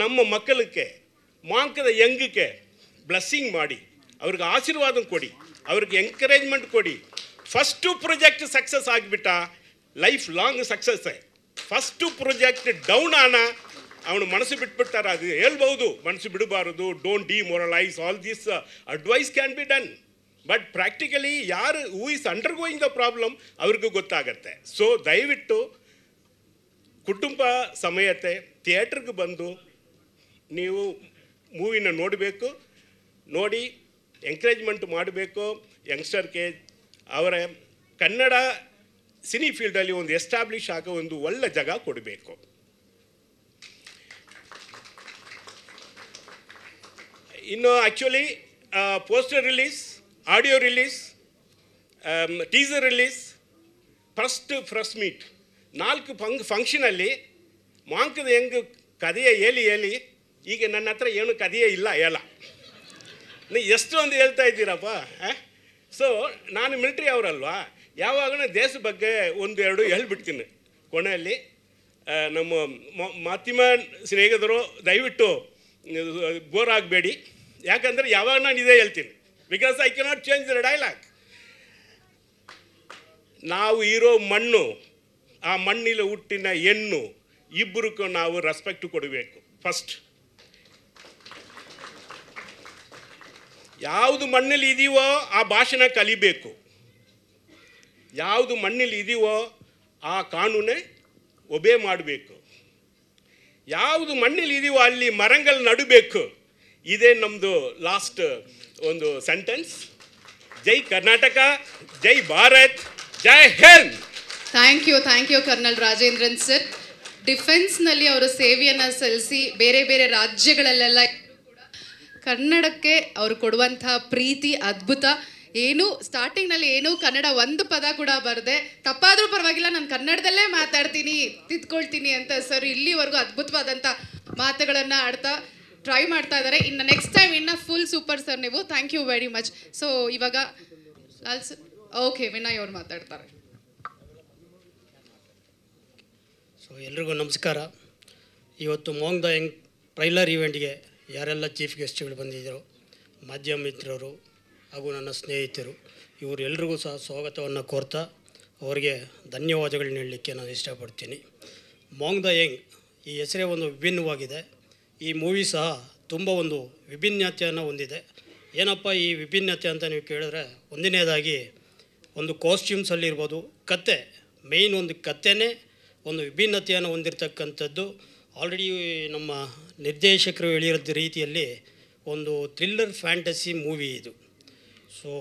ನಮ್ಮ ಮಕ್ಕಳಿಗೆ ಮಾಂಕದ ಯಂಗಕ್ಕೆ ಬ್ಲೆಸ್ಸಿಂಗ್ ಮಾಡಿ ಅವ್ರಿಗೆ ಆಶೀರ್ವಾದ ಕೊಡಿ, ಅವ್ರಿಗೆ ಎಂಕರೇಜ್ಮೆಂಟ್ ಕೊಡಿ. ಫಸ್ಟು ಪ್ರಾಜೆಕ್ಟ್ ಸಕ್ಸಸ್ ಆಗಿಬಿಟ್ಟ ಲೈಫ್ ಲಾಂಗ್ ಸಕ್ಸಸ್ಸೇ. ಫಸ್ಟು ಪ್ರಾಜೆಕ್ಟ್ ಡೌನ್ ಆನ ಅವನು ಮನಸ್ಸು ಬಿಟ್ಬಿಡ್ತಾರೆ. ಅದು ಹೇಳ್ಬೋದು, ಮನಸ್ಸು ಬಿಡಬಾರದು, don't demoralize, all this advice can be done. But practically ಯಾರು who is undergoing the problem ಅವ್ರಿಗೂ ಗೊತ್ತಾಗತ್ತೆ. ಸೊ ದಯವಿಟ್ಟು ಕುಟುಂಬ ಸಮೇತ ಥಿಯೇಟ್ರಿಗೆ ಬಂದು ನೀವು ಮೂವಿನ ನೋಡಬೇಕು, ನೋಡಿ ಎಂಕರೇಜ್ಮೆಂಟ್ ಮಾಡಬೇಕು. ಯಂಗ್ಸ್ಟರ್ಗೆ ಅವರ ಕನ್ನಡ ಸಿನಿ ಫೀಲ್ಡಲ್ಲಿ ಒಂದು ಎಸ್ಟಾಬ್ಲಿಷ್ ಆಗೋ ಒಂದು ಒಳ್ಳೆ ಜಾಗ ಕೊಡಬೇಕು. ಇನ್ನು actually poster release, audio release, teaser release, press meet 4 ಫಂಕ್ಷನಲ್ಲಿ ಮಾಂಕದ ಹೆಂಗೆ ಕಥೆಯ ಹೇಳಿ ಈಗ ನನ್ನ ಹತ್ರ ಏನು ಕಥೆಯೇ ಇಲ್ಲ ಹೇಳ, ನೀವು ಎಷ್ಟೊಂದು ಹೇಳ್ತಾ ಇದ್ದೀರಪ್ಪ. ಸೊ ನಾನು ಮಿಲ್ಟ್ರಿ ಅವರಲ್ವಾ, ಯಾವಾಗಲೂ ದೇಶದ ಬಗ್ಗೆ 1-2 ಹೇಳ್ಬಿಡ್ತೀನಿ. ಕೊನೆಯಲ್ಲಿ ನಮ್ಮ ಮಾಧ್ಯಮ ಸ್ನೇಹಿತರು ದಯವಿಟ್ಟು ಬೋರ್ ಆಗಬೇಡಿ, ಯಾಕಂದರೆ ಯಾವಾಗ ನಾನು ಇದೇ ಹೇಳ್ತೀನಿ, because I cannot change the dialogue. ನಾವು ಇರೋ ಮಣ್ಣು, ಆ ಮಣ್ಣಿನ ಹುಟ್ಟಿನ ಹೆಣ್ಣು ಇಬ್ಬರಿಗೂ ನಾವು ರೆಸ್ಪೆಕ್ಟ್ ಕೊಡಬೇಕು. ಫಸ್ಟ್ ಯಾವುದು ಮಣ್ಣಲ್ಲಿ ಇದೀವೋ ಆ ಭಾಷೆನ ಕಲಿಬೇಕು, ಯಾವುದು ಮಣ್ಣಲ್ಲಿ ಇದೀವೋ ಆ ಕಾನೂನೇ ಒಬೇ ಮಾಡಬೇಕು, ಯಾವುದು ಮಣ್ಣಲ್ಲಿ ಇದೀವೋ ಅಲ್ಲಿ ಮರಗಳು ನಡಬೇಕು. ಇದೇ ನಮ್ಮದು ಲಾಸ್ಟ್ ಒಂದು ಸೆಂಟೆನ್ಸ್. ಜೈ ಕರ್ನಾಟಕ, ಜೈ ಭಾರತ್, ಜೈ Hind. Thank you colonel Rajendran sir. ಡಿಫೆನ್ಸ್ನಲ್ಲಿ ಅವರು ಸೇವೆಯನ್ನು ಸಲ್ಲಿಸಿ ಬೇರೆ ಬೇರೆ ರಾಜ್ಯಗಳಲ್ಲೆಲ್ಲ ಕನ್ನಡಕ್ಕೆ ಅವರು ಕೊಡುವಂತಹ ಪ್ರೀತಿ ಅದ್ಭುತ. ಏನು ಸ್ಟಾರ್ಟಿಂಗ್ನಲ್ಲಿ ಏನು ಕನ್ನಡ ಒಂದು ಪದ ಕೂಡ ಬರದೆ, ತಪ್ಪಾದರೂ ಪರವಾಗಿಲ್ಲ ನಾನು ಕನ್ನಡದಲ್ಲೇ ಮಾತಾಡ್ತೀನಿ, ತಿದ್ಕೊಳ್ತೀನಿ ಅಂತ ಸರ್ ಇಲ್ಲಿವರೆಗೂ ಅದ್ಭುತವಾದಂಥ ಮಾತುಗಳನ್ನು ಆಡ್ತಾ ಟ್ರೈ ಮಾಡ್ತಾ ಇದ್ದಾರೆ. ಇನ್ನು ನೆಕ್ಸ್ಟ್ ಟೈಮ್ ಇನ್ನು ಫುಲ್ ಸೂಪರ್ ಸರ್ ನೀವು. Thank you very much. So ಇವಾಗ ಲಾಲ್ ಸರ್, ಓಕೆ, ವಿನಯ್ ಅವ್ರು ಮಾತಾಡ್ತಾರೆ. ಸೊ ಎಲ್ರಿಗೂ ನಮಸ್ಕಾರ. ಇವತ್ತು ಮಾಂಗ್ ದ ಯಂಗ್ ಟ್ರೈಲರ್ ಈವೆಂಟ್ಗೆ ಯಾರೆಲ್ಲ ಚೀಫ್ ಗೆಸ್ಟ್ಗಳು ಬಂದಿದ್ದರು, ಮಾಧ್ಯಮ ಮಿತ್ರರು ಹಾಗೂ ನನ್ನ ಸ್ನೇಹಿತರು, ಇವರೆಲ್ಲರಿಗೂ ಸಹ ಸ್ವಾಗತವನ್ನು ಕೋರ್ತಾ ಅವರಿಗೆ ಧನ್ಯವಾದಗಳನ್ನ ಹೇಳಲಿಕ್ಕೆ ನಾನು ಇಷ್ಟಪಡ್ತೀನಿ. ಮಾಂಗ್ ದ ಯಂಗ್ ಈ ಹೆಸರೇ ಒಂದು ವಿಭಿನ್ನವಾಗಿದೆ. ಈ ಮೂವಿ ಸಹ ತುಂಬ ಒಂದು ವಿಭಿನ್ನತೆಯನ್ನು ಹೊಂದಿದೆ. ಏನಪ್ಪ ಈ ವಿಭಿನ್ನತೆ ಅಂತ ನೀವು ಕೇಳಿದ್ರೆ, ಒಂದನೇದಾಗಿ ಒಂದು ಕಾಸ್ಟ್ಯೂಮ್ಸಲ್ಲಿರ್ಬೋದು, ಕತೆ ಮೇಯ್ನ್ ಒಂದು ಕತೆನೇ ಒಂದು ವಿಭಿನ್ನತೆಯನ್ನು ಹೊಂದಿರತಕ್ಕಂಥದ್ದು. ಆಲ್ರೆಡಿ ನಮ್ಮ ನಿರ್ದೇಶಕರು ಹೇಳಿರೋದ ರೀತಿಯಲ್ಲಿ ಒಂದು ಥ್ರಿಲ್ಲರ್ ಫ್ಯಾಂಟಸಿ ಮೂವಿ ಇದು. ಸೊ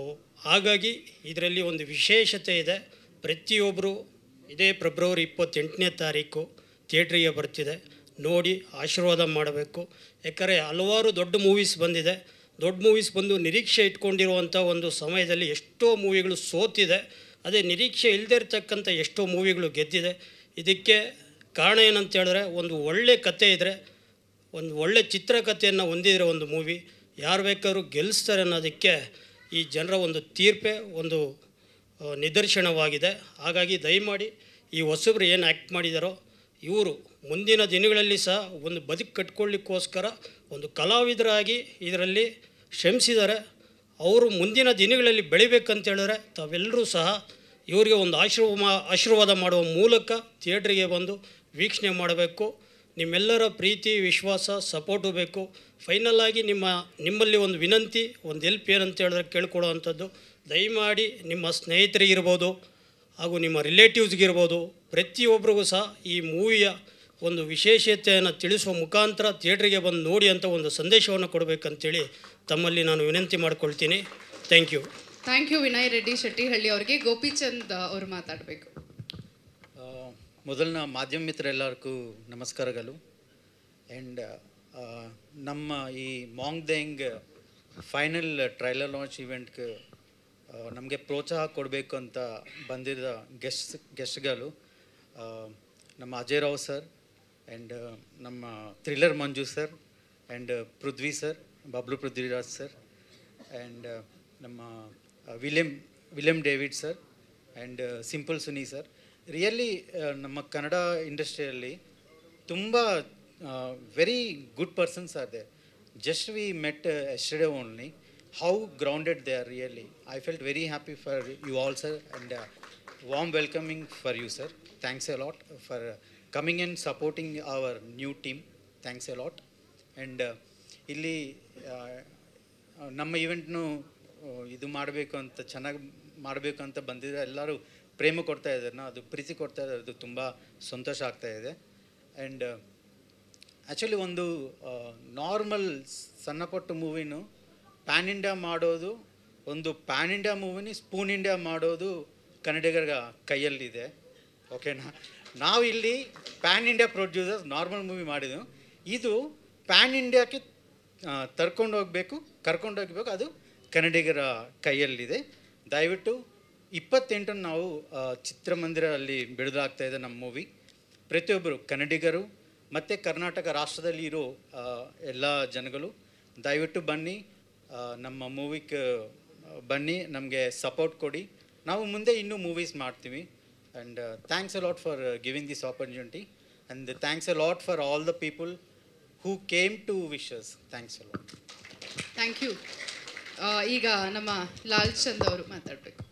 ಹಾಗಾಗಿ ಇದರಲ್ಲಿ ಒಂದು ವಿಶೇಷತೆ ಇದೆ. ಪ್ರತಿಯೊಬ್ಬರು ಇದೇ ಫೆಬ್ರವರಿ 28ನೇ ತಾರೀಕು ಥಿಯೇಟ್ರಿಗೆ ಬರ್ತಿದೆ, ನೋಡಿ ಆಶೀರ್ವಾದ ಮಾಡಬೇಕು. ಯಾಕಂದರೆ ಹಲವಾರು ದೊಡ್ಡ ಮೂವೀಸ್ ಬಂದಿದೆ. ದೊಡ್ಡ ಮೂವೀಸ್ ಬಂದು ನಿರೀಕ್ಷೆ ಇಟ್ಕೊಂಡಿರುವಂಥ ಒಂದು ಸಮಯದಲ್ಲಿ ಎಷ್ಟೋ ಮೂವಿಗಳು ಸೋತಿದೆ. ಅದೇ ನಿರೀಕ್ಷೆ ಇಲ್ಲದೇ ಇರ್ತಕ್ಕಂಥ ಎಷ್ಟೋ ಮೂವಿಗಳು ಗೆದ್ದಿದೆ. ಇದಕ್ಕೆ ಕಾರಣ ಏನಂತ ಹೇಳಿದ್ರೆ, ಒಂದು ಒಳ್ಳೆ ಕತೆ ಇದ್ದರೆ, ಒಂದು ಒಳ್ಳೆ ಚಿತ್ರಕಥೆಯನ್ನು ಹೊಂದಿದ್ರೆ ಒಂದು ಮೂವಿ ಯಾರು ಬೇಕಾದ್ರೂ ಗೆಲ್ಲಿಸ್ತಾರೆ ಅನ್ನೋದಕ್ಕೆ ಈ ಜನರ ಒಂದು ತೀರ್ಪೇ ಒಂದು ನಿದರ್ಶನವಾಗಿದೆ. ಹಾಗಾಗಿ ದಯಮಾಡಿ ಈ ಹೊಸಬ್ರು ಏನು ಆ್ಯಕ್ಟ್ ಮಾಡಿದಾರೋ ಇವರು ಮುಂದಿನ ದಿನಗಳಲ್ಲಿ ಸಹ ಒಂದು ಬದುಕು ಕಟ್ಕೊಳ್ಳಿಕ್ಕೋಸ್ಕರ ಒಂದು ಕಲಾವಿದರಾಗಿ ಇದರಲ್ಲಿ ಶ್ರಮಿಸಿದ್ದಾರೆ. ಅವರು ಮುಂದಿನ ದಿನಗಳಲ್ಲಿ ಬೆಳಿಬೇಕಂತ ಹೇಳಿದ್ರೆ ತಾವೆಲ್ಲರೂ ಸಹ ಇವರಿಗೆ ಒಂದು ಆಶೀರ್ವಾದ ಮಾಡುವ ಮೂಲಕ ಥಿಯೇಟ್ರಿಗೆ ಬಂದು ವೀಕ್ಷಣೆ ಮಾಡಬೇಕು. ನಿಮ್ಮೆಲ್ಲರ ಪ್ರೀತಿ, ವಿಶ್ವಾಸ, ಸಪೋರ್ಟು ಬೇಕು. ಫೈನಲ್ಲಾಗಿ ನಿಮ್ಮಲ್ಲಿ ಒಂದು ವಿನಂತಿ, ಒಂದು ಹೆಲ್ಪ್ ಏನಂತ ಹೇಳಿದ್ರೆ ಕೇಳ್ಕೊಳ್ಳೋವಂಥದ್ದು, ದಯಮಾಡಿ ನಿಮ್ಮ ಸ್ನೇಹಿತರಿಗಿರ್ಬೋದು ಹಾಗೂ ನಿಮ್ಮ ರಿಲೇಟಿವ್ಸ್ಗಿರ್ಬೋದು ಪ್ರತಿಯೊಬ್ಬರಿಗೂ ಸಹ ಈ ಮೂವಿಯ ಒಂದು ವಿಶೇಷತೆಯನ್ನು ತಿಳಿಸುವ ಮುಖಾಂತರ ಥಿಯೇಟ್ರಿಗೆ ಬಂದು ನೋಡಿ ಅಂತ ಒಂದು ಸಂದೇಶವನ್ನು ಕೊಡಬೇಕಂತೇಳಿ ತಮ್ಮಲ್ಲಿ ನಾನು ವಿನಂತಿ ಮಾಡ್ಕೊಳ್ತೀನಿ. ಥ್ಯಾಂಕ್ ಯು ವಿನಯ್ ರೆಡ್ಡಿ ಶೆಟ್ಟಿಹಳ್ಳಿ ಅವರಿಗೆ. ಗೋಪಿಚಂದ್ ಅವರು ಮಾತಾಡಬೇಕು. ಮೊದಲನ ಮಾಧ್ಯಮ ಮಿತ್ರರೆಲ್ಲರಿಗೂ ನಮಸ್ಕಾರಗಳು. ಆ್ಯಂಡ್ ನಮ್ಮ ಈ ಮಾಂಗ್ the young final trailer launch ಈವೆಂಟ್ಗೆ ನಮಗೆ ಪ್ರೋತ್ಸಾಹ ಕೊಡಬೇಕು ಅಂತ ಬಂದಿದ್ದ ಗೆಸ್ಟ್ಗಳು ನಮ್ಮ ಅಜಯ್ ರಾವ್ ಸರ್, ಆ್ಯಂಡ್ ನಮ್ಮ Thriller Manju sir, and Prithvi sir, Bablu Prithviraj sir, and ನಮ್ಮ William David sir, and Simple Suni sir. Really ನಮ್ಮ ಕನ್ನಡ ಇಂಡಸ್ಟ್ರಿಯಲ್ಲಿ ತುಂಬ very good persons are there. Just we met yesterday only. How grounded they are really. I felt very happy for you all, sir, and warm welcoming for you, sir. Thanks a lot for coming and supporting our new team. Thanks a lot. And ಇಲ್ಲಿ ನಮ್ಮ ಇವೆಂಟ್ನು ಇದು ಮಾಡಬೇಕು ಅಂತ ಚೆನ್ನಾಗಿ ಮಾಡಬೇಕು ಅಂತ ಬಂದಿದ್ದಾರೆ. ಎಲ್ಲರೂ ಪ್ರೇಮ ಕೊಡ್ತಾ ಇದ್ದಾರೆ, ಅದು ಪ್ರೀತಿ ಕೊಡ್ತಾ ಇದ್ದಾರೆ, ಅದು ತುಂಬ ಸಂತೋಷ ಆಗ್ತಾ ಇದೆ. ಆ್ಯಂಡ್ ಆ್ಯಕ್ಚುಲಿ ಒಂದು ನಾರ್ಮಲ್ ಸಣ್ಣಪುಟ್ಟ ಮೂವಿನೂ ಪ್ಯಾನ್ ಇಂಡಿಯಾ ಮಾಡೋದು, ಒಂದು ಪ್ಯಾನ್ ಇಂಡಿಯಾ ಮೂವಿನಿ ಸ್ಪೂನ್ ಇಂಡಿಯಾ ಮಾಡೋದು ಕನ್ನಡಿಗರ ಕೈಯಲ್ಲಿದೆ. ಓಕೆನಾ? ನಾವು ಇಲ್ಲಿ PAN India producers normal movie ಮಾಡಿದ್ವು, ಇದು ಪ್ಯಾನ್ ಇಂಡಿಯಾಕ್ಕೆ ಕರ್ಕೊಂಡು ಹೋಗಬೇಕು, ಅದು ಕನ್ನಡಿಗರ ಕೈಯಲ್ಲಿದೆ. ದಯವಿಟ್ಟು 28 ನಾವು ಚಿತ್ರಮಂದಿರಲ್ಲಿ ಬಿಡುಗಡೆಯಾಗ್ತಾಯಿದೆ ನಮ್ಮ ಮೂವಿ. ಪ್ರತಿಯೊಬ್ಬರು ಕನ್ನಡಿಗರು ಮತ್ತು ಕರ್ನಾಟಕ ರಾಷ್ಟ್ರದಲ್ಲಿ ಇರೋ ಎಲ್ಲ ಜನಗಳು ದಯವಿಟ್ಟು ಬನ್ನಿ, ನಮ್ಮ ಮೂವಿಗೆ ಬನ್ನಿ, ನಮಗೆ ಸಪೋರ್ಟ್ ಕೊಡಿ. ನಾವು ಮುಂದೆ ಇನ್ನೂ ಮೂವೀಸ್ ಮಾಡ್ತೀವಿ. And thanks a lot for giving this opportunity, and thanks a lot for all the people who came to wishes. Thanks a lot. Thank you. ಈಗ ನಮ್ಮ ಲಾಲ್ ಚಂದ್ ಅವರು ಮಾತಾಡಬೇಕು.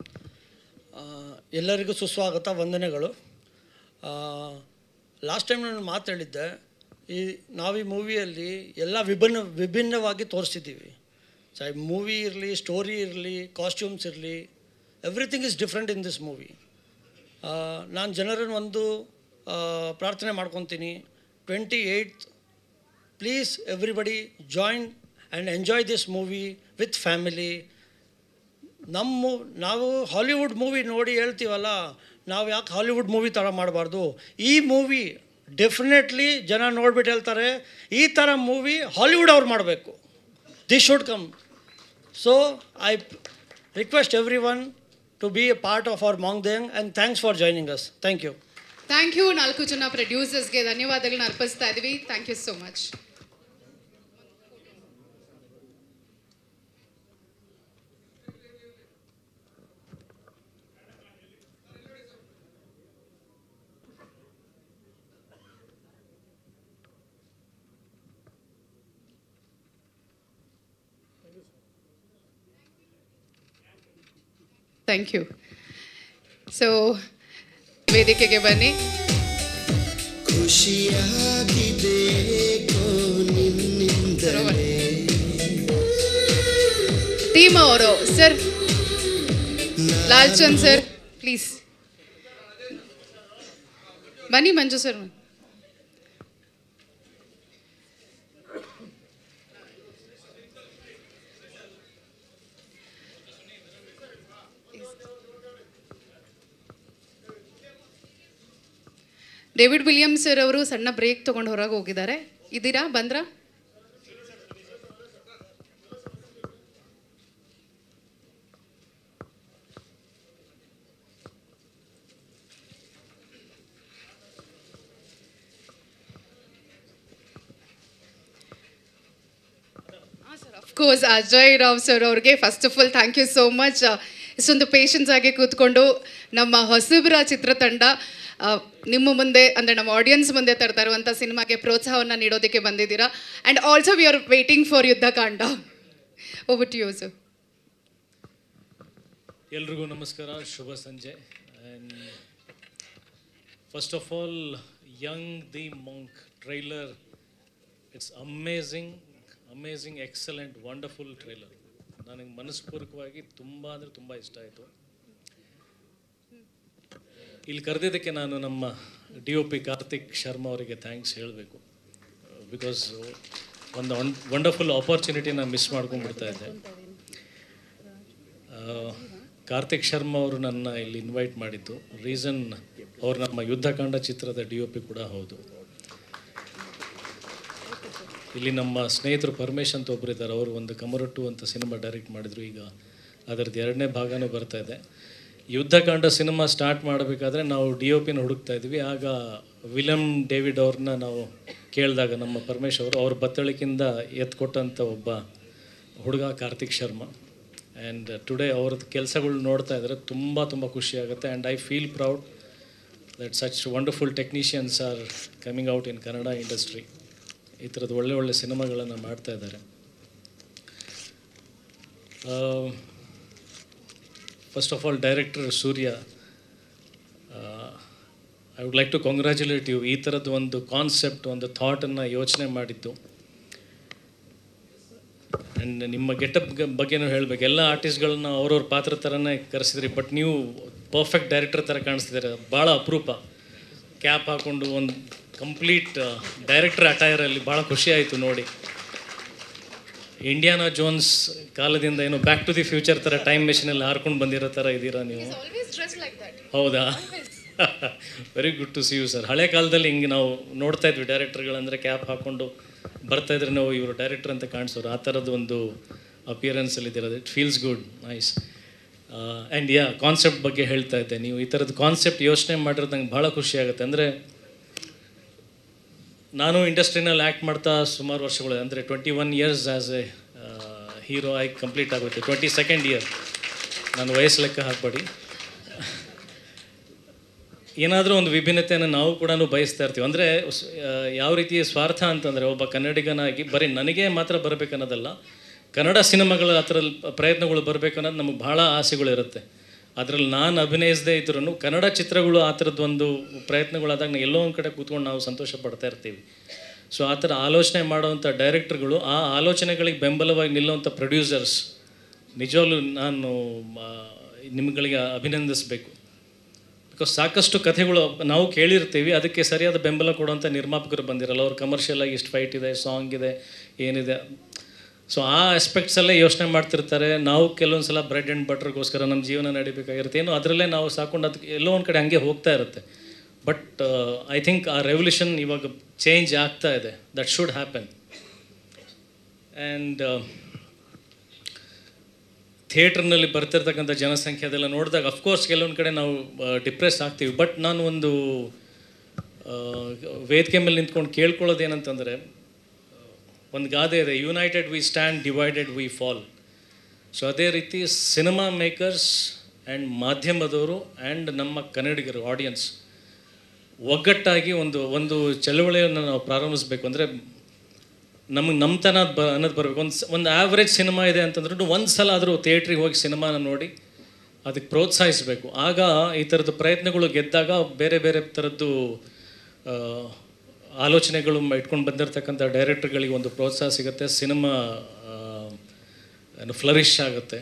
ಎಲ್ಲರಿಗೂ ಸುಸ್ವಾಗತ, ವಂದನೆಗಳು. ಲಾಸ್ಟ್ ಟೈಮ್ ನಾನು ಮಾತಾಡಿದ್ದೆ, ನಾವು ಈ ಮೂವಿಯಲ್ಲಿ ಎಲ್ಲ ವಿಭಿನ್ನವಾಗಿ ತೋರಿಸಿದ್ದೀವಿ. ಮೂವಿ ಇರಲಿ, ಸ್ಟೋರಿ ಇರಲಿ, ಕಾಸ್ಟ್ಯೂಮ್ಸ್ ಇರಲಿ, everything is different in this movie. ನಾನು ಜನರನ್ನು ಒಂದು ಪ್ರಾರ್ಥನೆ ಮಾಡ್ಕೊತೀನಿ, 28th please everybody join and enjoy this movie with family. ನಾವು ಹಾಲಿವುಡ್ ಮೂವಿ ನೋಡಿ ಹೇಳ್ತೀವಲ್ಲ, ನಾವು ಯಾಕೆ ಹಾಲಿವುಡ್ ಮೂವಿ ಥರ ಮಾಡಬಾರ್ದು? ಈ ಮೂವಿ ಡೆಫಿನೆಟ್ಲಿ ಜನ ನೋಡ್ಬಿಟ್ಟು ಹೇಳ್ತಾರೆ, ಈ ಥರ ಮೂವಿ ಹಾಲಿವುಡ್ ಅವ್ರು ಮಾಡಬೇಕು, this should come. So I request every one to be a part of our ಮಾಂಗ್ದೇಂಗ್, and thanks for joining us. Thank you. Thank you. 4 ಜನ ಪ್ರೊಡ್ಯೂಸರ್ಸ್ಗೆ ಧನ್ಯವಾದಗಳನ್ನ ಅರ್ಪಿಸ್ತಾ ಇದ್ದೀವಿ. Thank you so much. Thank you. So ವೇದಿಕೆಗೆ ಬನ್ನಿ. ಟೀಮ್ ಅವರು sir, Lal Chand sir please ಬನ್ನಿ. Manju sir David Williams sir ಅವರು ಸಣ್ಣ ಬ್ರೇಕ್ ತೊಗೊಂಡು ಹೊರಗೆ ಹೋಗಿದ್ದಾರೆ. ಇದ್ದೀರಾ? ಬಂದ್ರಾ? ಅಫ್ಕೋರ್ಸ್ ಅಜಯ್ ರಾವ್ ಸರ್ ಅವ್ರಿಗೆ first of all thank you so much. ಇಷ್ಟೊಂದು ಪೇಷನ್ಸ್ ಆಗಿ ಕೂತ್ಕೊಂಡು ನಮ್ಮ ಹೊಸಬ್ರ ಚಿತ್ರತಂಡ ನಿಮ್ಮ ಮುಂದೆ, ಅಂದರೆ ನಮ್ಮ ಆಡಿಯನ್ಸ್ ಮುಂದೆ ತರ್ತಾ ಇರುವಂಥ ಸಿನಿಮಾಗೆ ಪ್ರೋತ್ಸಾಹವನ್ನು ನೀಡೋದಕ್ಕೆ ಬಂದಿದ್ದೀರಾ. And also we are waiting for Yuddhakanda. Over to you sir. ಎಲ್ರಿಗೂ ನಮಸ್ಕಾರ, ಶುಭ ಸಂಜೆ. And first of all, young the monk trailer, it's amazing, excellent, wonderful trailer. ನನಗೆ ಮನಸ್ಪೂರ್ವಕವಾಗಿ ತುಂಬ ಅಂದರೆ ತುಂಬ ಇಷ್ಟ ಆಯಿತು. ಇಲ್ಲಿ ಕರೆದಿದ್ದಕ್ಕೆ ನಾನು ನಮ್ಮ DOP ಕಾರ್ತಿಕ್ ಶರ್ಮಾ ಅವರಿಗೆ ಥ್ಯಾಂಕ್ಸ್ ಹೇಳಬೇಕು. ಬಿಕಾಸ್ ಒಂದು ವಂಡರ್ಫುಲ್ ಆಪರ್ಚುನಿಟಿ ನಾನು ಮಿಸ್ ಮಾಡ್ಕೊಂಡ್ಬಿಡ್ತಾ ಇದ್ದೆ. ಕಾರ್ತಿಕ್ ಶರ್ಮಾ ಅವರು ನನ್ನ ಇಲ್ಲಿ ಇನ್ವೈಟ್ ಮಾಡಿದ್ದು ರೀಸನ್, ಅವ್ರು ನಮ್ಮ ಯುದ್ಧಕಾಂಡ ಚಿತ್ರದ DOP ಕೂಡ ಹೌದು. ಇಲ್ಲಿ ನಮ್ಮ ಸ್ನೇಹಿತರು ಪರಮೇಶ್ ಅಂತ ಒಬ್ಬರು ಇದ್ದಾರೆ, ಅವರು ಒಂದು ಕಮರಟ್ಟು ಅಂತ ಸಿನಿಮಾ ಡೈರೆಕ್ಟ್ ಮಾಡಿದರು. ಈಗ ಅದರದ್ದು 2ನೇ ಭಾಗನೂ ಬರ್ತಾ ಇದೆ. ಯುದ್ಧಕಾಂಡ ಸಿನಿಮಾ ಸ್ಟಾರ್ಟ್ ಮಾಡಬೇಕಾದ್ರೆ ನಾವು DOPನ ಹುಡುಕ್ತಾ ಇದ್ವಿ. ಆಗ ವಿಲಿಯಮ್ ಡೇವಿಡ್ ಅವ್ರನ್ನ ನಾವು ಕೇಳಿದಾಗ ನಮ್ಮ ಪರಮೇಶ್ ಅವರು, ಅವ್ರ ಬತ್ತಳಿಕಿಂದ ಎತ್ಕೊಟ್ಟಂಥ ಒಬ್ಬ ಹುಡುಗ ಕಾರ್ತಿಕ್ ಶರ್ಮಾ. ಆ್ಯಂಡ್ ಟುಡೇ ಅವ್ರದ್ದು ಕೆಲಸಗಳು ನೋಡ್ತಾ ಇದ್ದಾರೆ, ತುಂಬ ಖುಷಿಯಾಗುತ್ತೆ. And I feel proud that such wonderful technicians are coming out in Kannada industry. ಈ ಥರದ ಒಳ್ಳೆ ಒಳ್ಳೆ ಸಿನಿಮಾಗಳನ್ನು ಮಾಡ್ತಾ ಇದ್ದಾರೆ. First of all director Surya, I would like to congratulate you. ಈ ಥರದ್ದು ಒಂದು ಕಾನ್ಸೆಪ್ಟ್, ಒಂದು ಥಾಟನ್ನು ಯೋಚನೆ ಮಾಡಿದ್ದು. ಆ್ಯಂಡ್ ನಿಮ್ಮ ಗೆಟಪ್ ಬಗ್ಗೆನೂ ಹೇಳಬೇಕು. ಎಲ್ಲ ಆರ್ಟಿಸ್ಟ್ಗಳನ್ನ ಅವ್ರವ್ರ ಪಾತ್ರ ಥರನೇ ಕರೆಸಿದ್ರಿ, ಬಟ್ ನೀವು ಪರ್ಫೆಕ್ಟ್ ಡೈರೆಕ್ಟರ್ ಥರ ಕಾಣಿಸ್ತಿದ್ದಾರೆ. ಭಾಳ ಅಪರೂಪ. ಕ್ಯಾಪ್ ಹಾಕ್ಕೊಂಡು ಒಂದು ಕಂಪ್ಲೀಟ್ ಡೈರೆಕ್ಟರ್ ಅಟೈರಲ್ಲಿ ಭಾಳ ಖುಷಿ ಆಯಿತು ನೋಡಿ. ಇಂಡಿಯಾನಾ ಜೋನ್ಸ್ ಕಾಲದಿಂದ ಏನು ಬ್ಯಾಕ್ ಟು ದಿ ಫ್ಯೂಚರ್ ಥರ ಟೈಮ್ ಮೆಷಿನಲ್ಲಿ ಹಾರ್ಕೊಂಡು ಬಂದಿರೋ ಥರ ಇದ್ದೀರಾ ನೀವು. ಹೌದಾ? Very good to see you sir. ಹಳೆ ಕಾಲದಲ್ಲಿ ಹಿಂಗೆ ನಾವು ನೋಡ್ತಾ ಇದ್ವಿ, ಡೈರೆಕ್ಟರ್ಗಳಂದರೆ ಕ್ಯಾಪ್ ಹಾಕ್ಕೊಂಡು ಬರ್ತಾಯಿದ್ರೆ ನಾವು ಇವರು ಡೈರೆಕ್ಟರ್ ಅಂತ ಕಾಣಿಸೋರು. ಆ ಥರದ್ದು ಒಂದು ಅಪಿಯರೆನ್ಸಲ್ಲಿ ಇದ್ದಿರೋದು. It feels good, nice. And concept ಬಗ್ಗೆ ಹೇಳ್ತಾ ಇದ್ದೆ. ನೀವು ಈ ಥರದ್ದು ಕಾನ್ಸೆಪ್ಟ್ ಯೋಚನೆ ಮಾಡಿರೋದು ನಂಗೆ ಭಾಳ ಖುಷಿ ಆಗುತ್ತೆ. ಅಂದರೆ ನಾನು ಇಂಡಸ್ಟ್ರಿನಲ್ಲಿ ಆ್ಯಕ್ಟ್ ಮಾಡ್ತಾ ಸುಮಾರು ವರ್ಷಗಳು, ಅಂದರೆ 21 years ಆ್ಯಸ್ ಎ ಹೀರೋ ಆಗಿ ಕಂಪ್ಲೀಟ್ ಆಗುತ್ತೆ. 22nd year. ನಾನು ವಯಸ್ಸು ಲೆಕ್ಕ ಹಾಕಬೇಡಿ. ಏನಾದರೂ ಒಂದು ವಿಭಿನ್ನತೆಯನ್ನು ನಾವು ಕೂಡ ಬಯಸ್ತಾ ಇರ್ತೀವಿ. ಅಂದರೆ ಯಾವ ರೀತಿಯ ಸ್ವಾರ್ಥ ಅಂತಂದರೆ, ಒಬ್ಬ ಕನ್ನಡಿಗನಾಗಿ ಬರೀ ನನಗೆ ಮಾತ್ರ ಬರಬೇಕನ್ನೋದಲ್ಲ, ಕನ್ನಡ ಸಿನಿಮಾಗಳ ಆ ಥರ ಪ್ರಯತ್ನಗಳು ಬರಬೇಕನ್ನೋದು ನಮಗೆ ಭಾಳ ಆಸೆಗಳಿರುತ್ತೆ. ಅದರಲ್ಲಿ ನಾನು ಅಭಿನಯಿಸದೇ ಇದ್ರೂ ಕನ್ನಡ ಚಿತ್ರಗಳು ಆ ಥರದ್ದು ಒಂದು ಪ್ರಯತ್ನಗಳಾದಾಗ ಎಲ್ಲೋ ಒಂದು ಕಡೆ ಕೂತ್ಕೊಂಡು ನಾವು ಸಂತೋಷ ಪಡ್ತಾ ಇರ್ತೀವಿ. ಸೊ ಆ ಥರ ಆಲೋಚನೆ ಮಾಡೋವಂಥ ಡೈರೆಕ್ಟರ್ಗಳು, ಆ ಆಲೋಚನೆಗಳಿಗೆ ಬೆಂಬಲವಾಗಿ ನಿಲ್ಲುವಂಥ ಪ್ರೊಡ್ಯೂಸರ್ಸ್, ನಿಜವಾಗ್ಲೂ ನಾನು ನಿಮ್ಗಳಿಗೆ ಅಭಿನಂದಿಸಬೇಕು. ಬಿಕಾಸ್ ಸಾಕಷ್ಟು ಕಥೆಗಳು ನಾವು ಕೇಳಿರ್ತೀವಿ, ಅದಕ್ಕೆ ಸರಿಯಾದ ಬೆಂಬಲ ಕೊಡುವಂಥ ನಿರ್ಮಾಪಕರು ಬಂದಿರಲ್ಲ. ಅವ್ರು ಕಮರ್ಷಿಯಲಾಗಿ ಇಷ್ಟು ಫೈಟ್ ಇದೆ, ಸಾಂಗ್ ಇದೆ, ಏನಿದೆ. ಸೊ ಆ ಆಸ್ಪೆಕ್ಟ್ಸಲ್ಲೇ ಯೋಚನೆ ಮಾಡ್ತಿರ್ತಾರೆ. ನಾವು ಕೆಲವೊಂದು ಸಲ ಬ್ರೆಡ್ ಆ್ಯಂಡ್ ಬಟರ್ಗೋಸ್ಕರ ನಮ್ಮ ಜೀವನ ನಡಿಬೇಕಾಗಿರುತ್ತೆ, ಏನೋ ಅದರಲ್ಲೇ ನಾವು ಸಾಕೊಂಡು ಅದಕ್ಕೆ ಎಲ್ಲೋ ಒಂದು ಕಡೆ ಹಂಗೆ ಹೋಗ್ತಾ ಇರುತ್ತೆ. ಬಟ್ ಐ ಥಿಂಕ್ ಆ ರೆವಲ್ಯೂಷನ್ ಇವಾಗ ಚೇಂಜ್ ಆಗ್ತಾ ಇದೆ. That should happen. ಆ್ಯಂಡ್ ಥಿಯೇಟ್ರ್ನಲ್ಲಿ ಬರ್ತಿರ್ತಕ್ಕಂಥ ಜನಸಂಖ್ಯೆ ಅದೆಲ್ಲ ನೋಡಿದಾಗ ಅಫ್ಕೋರ್ಸ್ ಕೆಲವೊಂದು ಕಡೆ ನಾವು ಡಿಪ್ರೆಸ್ ಆಗ್ತೀವಿ. ಬಟ್ ನಾನು ಒಂದು ವೇದಿಕೆ ಮೇಲೆ ನಿಂತ್ಕೊಂಡು ಕೇಳ್ಕೊಳ್ಳೋದು ಏನಂತಂದರೆ, ಒಂದು ಗಾದೆ ಇದೆ, united we stand, divided we fall. So ಅದೇ ರೀತಿ ಸಿನಿಮಾ ಮೇಕರ್ಸ್ ಆ್ಯಂಡ್ ಮಾಧ್ಯಮದವರು ಆ್ಯಂಡ್ ನಮ್ಮ ಕನ್ನಡಿಗರು, ಆಡಿಯನ್ಸ್ ಒಗ್ಗಟ್ಟಾಗಿ ಒಂದು ಚಳವಳಿಯನ್ನು ನಾವು ಪ್ರಾರಂಭಿಸಬೇಕು. ಅಂದರೆ ನಮಗೆ ನಮ್ಮತನ ಅನ್ನೋದು ಬರಬೇಕು. ಒಂದು ಆ್ಯಾವ್ರೇಜ್ ಸಿನಿಮಾ ಇದೆ ಅಂತಂದ್ರೂ ಒಂದು ಸಲ ಆದರೂ ಥಿಯೇಟ್ರಿಗೆ ಹೋಗಿ ಸಿನಿಮಾನ ನೋಡಿ ಅದಕ್ಕೆ ಪ್ರೋತ್ಸಾಹಿಸಬೇಕು. ಆಗ ಈ ಥರದ್ದು ಪ್ರಯತ್ನಗಳು ಗೆದ್ದಾಗ ಬೇರೆ ಬೇರೆ ಥರದ್ದು ಆಲೋಚನೆಗಳು ಇಟ್ಕೊಂಡು ಬಂದಿರತಕ್ಕಂಥ ಡೈರೆಕ್ಟರ್ಗಳಿಗೆ ಒಂದು ಪ್ರೋತ್ಸಾಹ ಸಿಗುತ್ತೆ. ಸಿನಿಮಾ ಫ್ಲರಿಶ್ ಆಗುತ್ತೆ,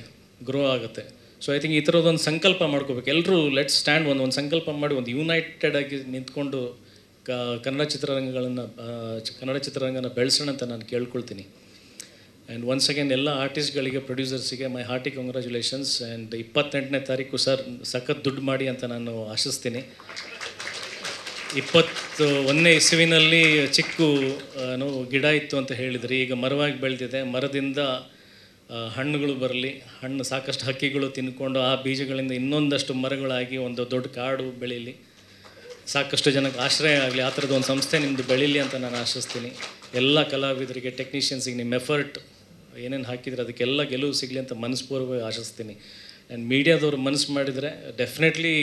ಗ್ರೋ ಆಗುತ್ತೆ. ಸೊ ಐ ಥಿಂಕ್ ಈ ಥರದ್ದೊಂದು ಸಂಕಲ್ಪ ಮಾಡ್ಕೋಬೇಕು ಎಲ್ಲರೂ. ಲೆಟ್ಸ್ ಸ್ಟ್ಯಾಂಡ್, ಒಂದು ಸಂಕಲ್ಪ ಮಾಡಿ ಒಂದು ಯುನೈಟೆಡ್ ಆಗಿ ನಿಂತ್ಕೊಂಡು ಕನ್ನಡ ಚಿತ್ರರಂಗನ ಬೆಳೆಸೋಣ ಅಂತ ನಾನು ಕೇಳ್ಕೊಳ್ತೀನಿ. ಆ್ಯಂಡ್ ಒನ್ಸ್ ಅಗೇನ್ ಎಲ್ಲ ಆರ್ಟಿಸ್ಟ್ಗಳಿಗೆ, ಪ್ರೊಡ್ಯೂಸರ್ಸಿಗೆ ಮೈ ಹಾರ್ಟಿ ಕಂಗ್ರ್ಯಾಚುಲೇಷನ್ಸ್. ಆ್ಯಂಡ್ 28ನೇ ತಾರೀಕು ಸರ್ ಸಖತ್ ದುಡ್ಡು ಮಾಡಿ ಅಂತ ನಾನು ಆಶಿಸ್ತೀನಿ. 21ನೇ ಇಸುವಿನಲ್ಲಿ ಚಿಕ್ಕ ಗಿಡ ಇತ್ತು ಅಂತ ಹೇಳಿದ್ರಿ, ಈಗ ಮರವಾಗಿ ಬೆಳೆದಿದೆ. ಮರದಿಂದ ಹಣ್ಣುಗಳು ಬರಲಿ, ಹಣ್ಣು ಸಾಕಷ್ಟು ಹಕ್ಕಿಗಳು ತಿನ್ಕೊಂಡು ಆ ಬೀಜಗಳಿಂದ ಇನ್ನೊಂದಷ್ಟು ಮರಗಳಾಗಿ ಒಂದು ದೊಡ್ಡ ಕಾಡು ಬೆಳೀಲಿ, ಸಾಕಷ್ಟು ಜನಕ್ಕೆ ಆಶ್ರಯ ಆಗಲಿ. ಆ ಥರದ್ದು ಒಂದು ಸಂಸ್ಥೆ ನಿಮ್ಮದು ಬೆಳೀಲಿ ಅಂತ ನಾನು ಆಶಿಸ್ತೀನಿ. ಎಲ್ಲ ಕಲಾವಿದರಿಗೆ, ಟೆಕ್ನಿಷಿಯನ್ಸಿಗೆ ನಿಮ್ಮ ಎಫರ್ಟ್ ಏನೇನು ಹಾಕಿದರೆ ಅದಕ್ಕೆಲ್ಲ ಗೆಲುವು ಸಿಗಲಿ ಅಂತ ಮನಸ್ಪೂರ್ವಕವಾಗಿ ಆಶಿಸ್ತೀನಿ. ಆ್ಯಂಡ್ ಮೀಡಿಯಾದವ್ರು ಮನಸ್ಸು ಮಾಡಿದರೆ ಡೆಫಿನೆಟ್ಲಿ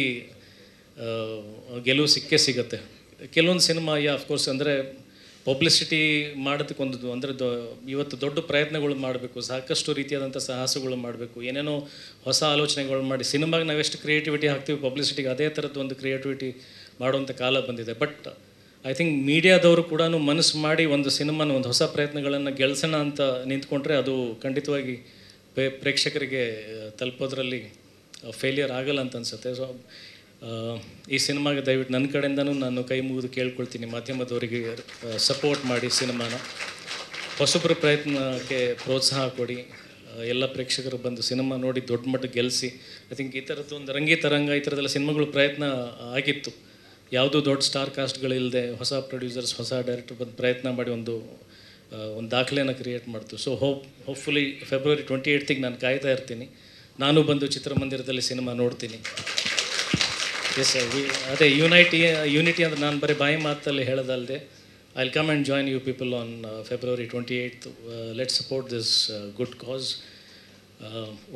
ಗೆಲುವು ಸಿಗುತ್ತೆ. ಕೆಲವೊಂದು ಸಿನಿಮಾ ಅಫ್ಕೋರ್ಸ್ ಅಂದರೆ ಪಬ್ಲಿಸಿಟಿ ಮಾಡೋದಕ್ಕೊಂದು ಅಂದರೆ ಇವತ್ತು ದೊಡ್ಡ ಪ್ರಯತ್ನಗಳು ಮಾಡಬೇಕು, ಸಾಕಷ್ಟು ರೀತಿಯಾದಂಥ ಸಾಹಸಗಳು ಮಾಡಬೇಕು, ಏನೇನೋ ಹೊಸ ಆಲೋಚನೆಗಳು ಮಾಡಿ ಸಿನಿಮಾಗೆ ನಾವೆಷ್ಟು ಕ್ರಿಯೇಟಿವಿಟಿ ಹಾಕ್ತೀವಿ, ಪಬ್ಲಿಸಿಟಿಗೆ ಅದೇ ಥರದ್ದು ಒಂದು ಕ್ರಿಯೇಟಿವಿಟಿ ಮಾಡುವಂಥ ಕಾಲ ಬಂದಿದೆ. ಬಟ್ ಐ ಥಿಂಕ್ ಮೀಡಿಯಾದವರು ಕೂಡ ಮನಸ್ಸು ಮಾಡಿ ಒಂದು ಸಿನಿಮಾನ, ಒಂದು ಹೊಸ ಪ್ರಯತ್ನಗಳನ್ನು ಗೆಲ್ಸೋಣ ಅಂತ ನಿಂತ್ಕೊಂಡ್ರೆ ಅದು ಖಂಡಿತವಾಗಿ ಪ್ರೇಕ್ಷಕರಿಗೆ ತಲುಪೋದ್ರಲ್ಲಿ ಫೇಲಿಯರ್ ಆಗಲ್ಲ ಅಂತ ಅನಿಸುತ್ತೆ. ಸೊ ಈ ಸಿನಿಮಾಗೆ ದಯವಿಟ್ಟು ನನ್ನ ಕಡೆಯಿಂದನೂ ನಾನು ಕೈ ಮುಗಿದು ಕೇಳ್ಕೊಳ್ತೀನಿ, ಮಾಧ್ಯಮದವರಿಗೆ ಸಪೋರ್ಟ್ ಮಾಡಿ, ಸಿನಿಮಾನ ಹೊಸಬ್ರ ಪ್ರಯತ್ನಕ್ಕೆ ಪ್ರೋತ್ಸಾಹ ಕೊಡಿ. ಎಲ್ಲ ಪ್ರೇಕ್ಷಕರು ಬಂದು ಸಿನಿಮಾ ನೋಡಿ ದೊಡ್ಡ ಮಟ್ಟಕ್ಕೆ ಗೆಲ್ಲಿಸಿ. ಐ ಥಿಂಕ್ ಈ ಥರದ್ದು ಒಂದು ರಂಗಿತರಂಗ ಈ ಥರದ್ದೆಲ್ಲ ಸಿನಿಮಾಗಳು ಪ್ರಯತ್ನ ಆಗಿತ್ತು. ಯಾವುದೂ ದೊಡ್ಡ ಸ್ಟಾರ್ ಕಾಸ್ಟ್ಗಳಿಲ್ಲದೆ ಹೊಸ ಪ್ರೊಡ್ಯೂಸರ್ಸ್, ಹೊಸ ಡೈರೆಕ್ಟರ್ ಬಂದು ಪ್ರಯತ್ನ ಮಾಡಿ ಒಂದು ದಾಖಲೆಯನ್ನು ಕ್ರಿಯೇಟ್ ಮಾಡ್ತು. ಸೊ ಹೋಪ್ಫುಲಿ February 28th ನಾನು ಕಾಯ್ತಾ ಇರ್ತೀನಿ. ನಾನು ಬಂದು ಚಿತ್ರಮಂದಿರದಲ್ಲಿ ಸಿನಿಮಾ ನೋಡ್ತೀನಿ. ಎಸ್, ಅದೇ ಯೂನಿಟಿ ಅಂದರೆ ನಾನು ಬರೀ ಬಾಯಿ ಮಾತಲ್ಲಿ ಹೇಳೋದಲ್ಲದೆ I will come and join you people on February 28th. Let's support this good cause.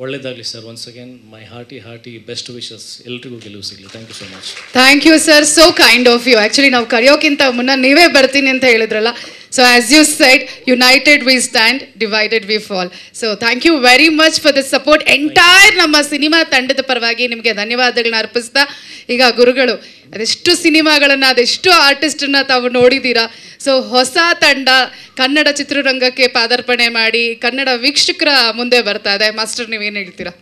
ಒಳ್ಳೆಯದಾಗಲಿ sir. Once again my hearty best wishes. ಎಲ್ರಿಗೂ ಗೆಲುವು ಸಿಗಲಿ. Thank you so much. Thank you sir, so kind of you. Actually ನಾವು ಕರೆಯೋಕ್ಕಿಂತ ಮುನ್ನ ನೀವೇ ಬರ್ತೀನಿ ಅಂತ ಹೇಳಿದ್ರಲ್ಲ, So as you said, united we stand, divided we fall. So thank you very much for the support. Entire ನಮ್ಮ cinema ತಂಡದ ಪರವಾಗಿ ನಿಮಗೆ ಧನ್ಯವಾದಗಳನ್ನ ಅರ್ಪಿಸ್ತಾ, ಈಗ ಗುರುಗಳು ಅದೆಷ್ಟು ಸಿನಿಮಾಗಳನ್ನು ಅದೆಷ್ಟು ಆರ್ಟಿಸ್ಟನ್ನ ತಾವು ನೋಡಿದ್ದೀರಾ. ಸೊ ಹೊಸ ತಂಡ ಕನ್ನಡ ಚಿತ್ರರಂಗಕ್ಕೆ ಪಾದಾರ್ಪಣೆ ಮಾಡಿ ಕನ್ನಡ ವೀಕ್ಷಕರ ಮುಂದೆ ಬರ್ತಾ ಇದೆ. ಮಾಸ್ಟರ್, ನೀವೇನು ಹೇಳ್ತೀರಾ?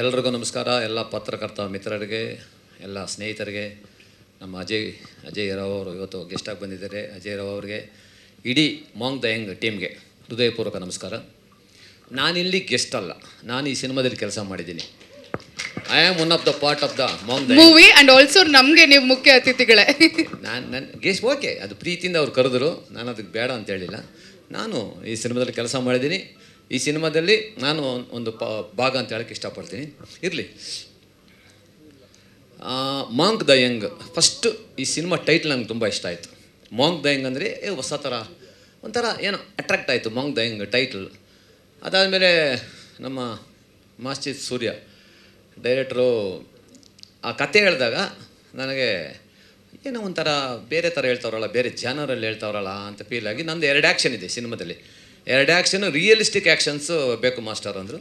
ಎಲ್ರಿಗೂ ನಮಸ್ಕಾರ. ಎಲ್ಲ ಪತ್ರಕರ್ತ ಮಿತ್ರರಿಗೆ, ಎಲ್ಲ ಸ್ನೇಹಿತರಿಗೆ, ನಮ್ಮ ಅಜಯ್ ರಾವ್ ಅವರು ಇವತ್ತು ಗೆಸ್ಟಾಗಿ ಬಂದಿದ್ದಾರೆ. ಅಜಯ್ ರಾವ್ ಅವರಿಗೆ, ಇಡೀ ಮಾಂಗ್ ದ ಯಂಗ್ ಟೀಮ್ಗೆ ಹೃದಯಪೂರ್ವಕ ನಮಸ್ಕಾರ. ನಾನಿಲ್ಲಿ ಗೆಸ್ಟ್ ಅಲ್ಲ, ನಾನು ಈ ಸಿನಿಮಾದಲ್ಲಿ ಕೆಲಸ ಮಾಡಿದ್ದೀನಿ. I am one of the part of the Maang the movie and also ನಮಗೆ ನೀವು ಮುಖ್ಯ ಅತಿಥಿಗಳೇ. ನನ್ನ ಗೆಸ್ಟ್ ಓಕೆ, ಅದು ಪ್ರೀತಿಯಿಂದ ಅವ್ರು ಕರೆದ್ರು, ನಾನು ಅದಕ್ಕೆ ಬೇಡ ಅಂತ ಹೇಳಿಲ್ಲ. ನಾನು ಈ ಸಿನಿಮಾದಲ್ಲಿ ಕೆಲಸ ಮಾಡಿದ್ದೀನಿ. ಈ ಸಿನಿಮಾದಲ್ಲಿ ನಾನು ಒಂದು ಭಾಗ ಅಂತ ಹೇಳೋಕ್ಕೆ ಇಷ್ಟಪಡ್ತೀನಿ. ಇರಲಿ, ಮಾಂಗ್ ದ ಯಂಗ್ ಫಸ್ಟು ಈ ಸಿನಿಮಾ ಟೈಟ್ಲ್ ನಂಗೆ ತುಂಬ ಇಷ್ಟ ಆಯಿತು. ಮಾಂಗ್ ದ ಯಂಗ್ ಅಂದರೆ ಹೊಸ ಥರ ಒಂಥರ ಏನೋ ಅಟ್ರಾಕ್ಟ್ ಆಯಿತು ಮಾಂಗ್ ದ ಯಂಗ್ ಟೈಟ್ಲ್. ಅದಾದಮೇಲೆ ನಮ್ಮ ಮಾಸ್ಟರ್ ಸೂರ್ಯ ಡೈರೆಕ್ಟ್ರು ಆ ಕತೆ ಹೇಳಿದಾಗ ನನಗೆ ಏನೋ ಒಂಥರ ಬೇರೆ ಥರ ಹೇಳ್ತಾವ್ರಲ್ಲ, ಬೇರೆ ಜಾನರಲ್ಲಿ ಹೇಳ್ತಾವ್ರಲ್ಲ ಅಂತ ಫೀಲ್ ಆಗಿ, ನಂದು 2 ಆ್ಯಕ್ಷನ್ ಇದೆ ಸಿನಿಮಾದಲ್ಲಿ. 2 ಆ್ಯಕ್ಷನು ರಿಯಲಿಸ್ಟಿಕ್ ಆ್ಯಕ್ಷನ್ಸು ಬೇಕು ಮಾಸ್ಟರ್ ಅಂದರು.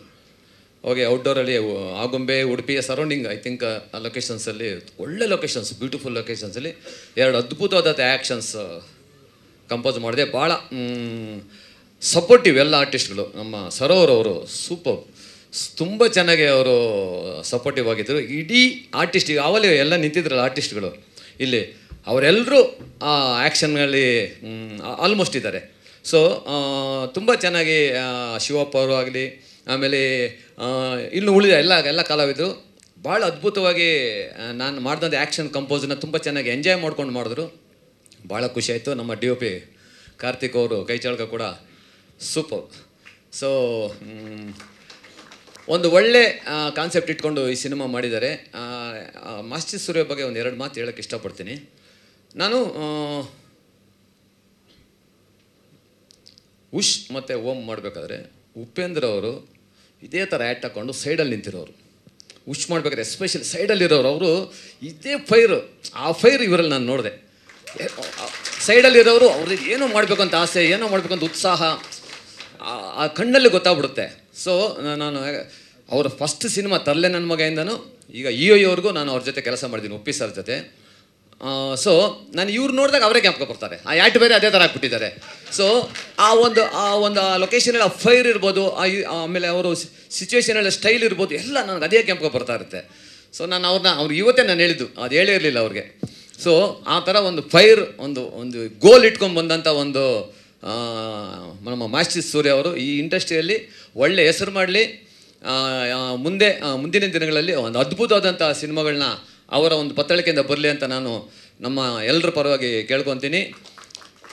ಹೋಗಿ ಔಟ್ಡೋರಲ್ಲಿ ಆಗುಂಬೆ, ಉಡುಪಿಯ ಸರೌಂಡಿಂಗ್ ಐ ಥಿಂಕ್ ಆ ಲೊಕೇಶನ್ಸಲ್ಲಿ ಒಳ್ಳೆ ಲೊಕೇಶನ್ಸ್, ಬ್ಯೂಟಿಫುಲ್ ಲೊಕೇಶನ್ಸಲ್ಲಿ 2 ಅದ್ಭುತವಾದ ಆ್ಯಕ್ಷನ್ಸ್ ಕಂಪೋಸ್ ಮಾಡಿದೆ. ಭಾಳ ಸಪೋರ್ಟಿವ್ ಎಲ್ಲ ಆರ್ಟಿಸ್ಟ್ಗಳು. ನಮ್ಮ ಸರೋವರ್ ಅವರು ಸೂಪರ್, ತುಂಬ ಚೆನ್ನಾಗಿ ಅವರು ಸಪೋರ್ಟಿವ್ ಆಗಿದ್ದರು. ಇಡೀ ಆರ್ಟಿಸ್ಟ್ ಈಗ ಅವಲೇ ಎಲ್ಲ ನಿಂತಿದ್ರಲ್ಲ ಆರ್ಟಿಸ್ಟ್ಗಳು ಇಲ್ಲಿ, ಅವರೆಲ್ಲರೂ ಆ ಆ್ಯಕ್ಷನ್ಗಳಲ್ಲಿ ಆಲ್ಮೋಸ್ಟ್ ಇದ್ದಾರೆ. ಸೊ ತುಂಬ ಚೆನ್ನಾಗಿ ಶಿವಪ್ಪ ಅವರು ಆಗಲಿ, ಆಮೇಲೆ ಇನ್ನು ಉಳಿದ ಎಲ್ಲ ಕಲಾವಿದರು ಭಾಳ ಅದ್ಭುತವಾಗಿ ನಾನು ಮಾಡಿದಂಥ ಆ್ಯಕ್ಷನ್ ಕಂಪೋಸನ್ನ ತುಂಬ ಚೆನ್ನಾಗಿ ಎಂಜಾಯ್ ಮಾಡ್ಕೊಂಡು ಮಾಡಿದ್ರು. ಭಾಳ ಖುಷಿಯಾಯಿತು. ನಮ್ಮ DOP ಕಾರ್ತಿಕ್ ಅವರು ಕೈಚಾಳ್ಕ ಕೂಡ ಸೂಪರ್. ಸೊ ಒಂದು ಒಳ್ಳೆ ಕಾನ್ಸೆಪ್ಟ್ ಇಟ್ಕೊಂಡು ಈ ಸಿನಿಮಾ ಮಾಡಿದ್ದಾರೆ. ಮಾಸ್ಟರ್ ಸೂರ್ಯ ಬಗ್ಗೆ ಒಂದು 2 ಮಾತು ಹೇಳೋಕ್ಕೆ ಇಷ್ಟಪಡ್ತೀನಿ. ನಾನು ಉಷ್ ಮತ್ತು ಓಂ ಮಾಡಬೇಕಾದ್ರೆ ಉಪೇಂದ್ರ ಅವರು ಇದೇ ಥರ ಆ್ಯಕ್ಟ್ ಹಾಕ್ಕೊಂಡು ಸೈಡಲ್ಲಿ ನಿಂತಿರೋರು. ಉಷ್ ಮಾಡ್ಬೇಕಾದ್ರೆ ಎಸ್ಪೆಷಲಿ ಸೈಡಲ್ಲಿರೋರು ಅವರು ಇದೇ ಫೈರು, ಆ ಫೈರ್ ಇವರಲ್ಲಿ ನಾನು ನೋಡಿದೆ. ಸೈಡಲ್ಲಿರೋರು ಅವ್ರಿಗೆ ಏನೋ ಮಾಡಬೇಕು ಅಂತ ಆಸೆ, ಏನೋ ಮಾಡಬೇಕು ಅಂತ ಉತ್ಸಾಹ ಆ ಕಣ್ಣಲ್ಲಿ ಗೊತ್ತಾಗ್ಬಿಡುತ್ತೆ. ಸೊ ನಾನು ಅವರ ಫಸ್ಟ್ ಸಿನಿಮಾ ತರಲೆ ನನ್ನ ಮಗದಿಂದನೂ ಈಗ EOವರೆಗೂ ನಾನು ಅವ್ರ ಜೊತೆ ಕೆಲಸ ಮಾಡಿದ್ದೀನಿ, ಉಪ್ಪಿ ಸರ್ ಜೊತೆ. ಸೊ ನಾನು ಇವ್ರು ನೋಡಿದಾಗ ಅವರೇ ಜ್ಞಾಪಕ ಬರ್ತಾರೆ. ಆ ಆ್ಯಕ್ಟ್ ಬೇರೆ ಅದೇ ಥರ ಹಾಕ್ಬಿಟ್ಟಿದ್ದಾರೆ. ಸೊ ಆ ಒಂದು ಲೊಕೇಶನಲ್ಲಿ ಆ ಫೈರ್ ಇರ್ಬೋದು, ಆಮೇಲೆ ಅವರು ಸಿಚುವೇಶನಲ್ಲಿ ಸ್ಟೈಲ್ ಇರ್ಬೋದು, ಎಲ್ಲ ನನಗೆ ಅದೇ ಜ್ಞಾಪಕ ಬರ್ತಾ ಇರುತ್ತೆ. ಸೊ ನಾನು ಅವ್ರಿಗೆ ಇವತ್ತೇ ನಾನು ಹೇಳಿದ್ದು, ಅದು ಹೇಳೇ ಇರಲಿಲ್ಲ ಅವ್ರಿಗೆ. ಸೊ ಆ ಥರ ಒಂದು ಫೈರ್, ಒಂದು ಗೋಲ್ ಇಟ್ಕೊಂಡು ಬಂದಂಥ ಒಂದು ನಮ್ಮ ಮಾಸ್ಟರ್ ಸೂರ್ಯ ಅವರು ಈ ಇಂಡಸ್ಟ್ರಿಯಲ್ಲಿ ಒಳ್ಳೆ ಹೆಸರು ಮಾಡಲಿ, ಮುಂದಿನ ದಿನಗಳಲ್ಲಿ ಒಂದು ಅದ್ಭುತವಾದಂಥ ಸಿನಿಮಾಗಳನ್ನ ಅವರ ಒಂದು ಪತ್ತಳಿಕೆಯಿಂದ ಬರಲಿ ಅಂತ ನಾನು ನಮ್ಮ ಎಲ್ಲರ ಪರವಾಗಿ ಕೇಳ್ಕೊತೀನಿ.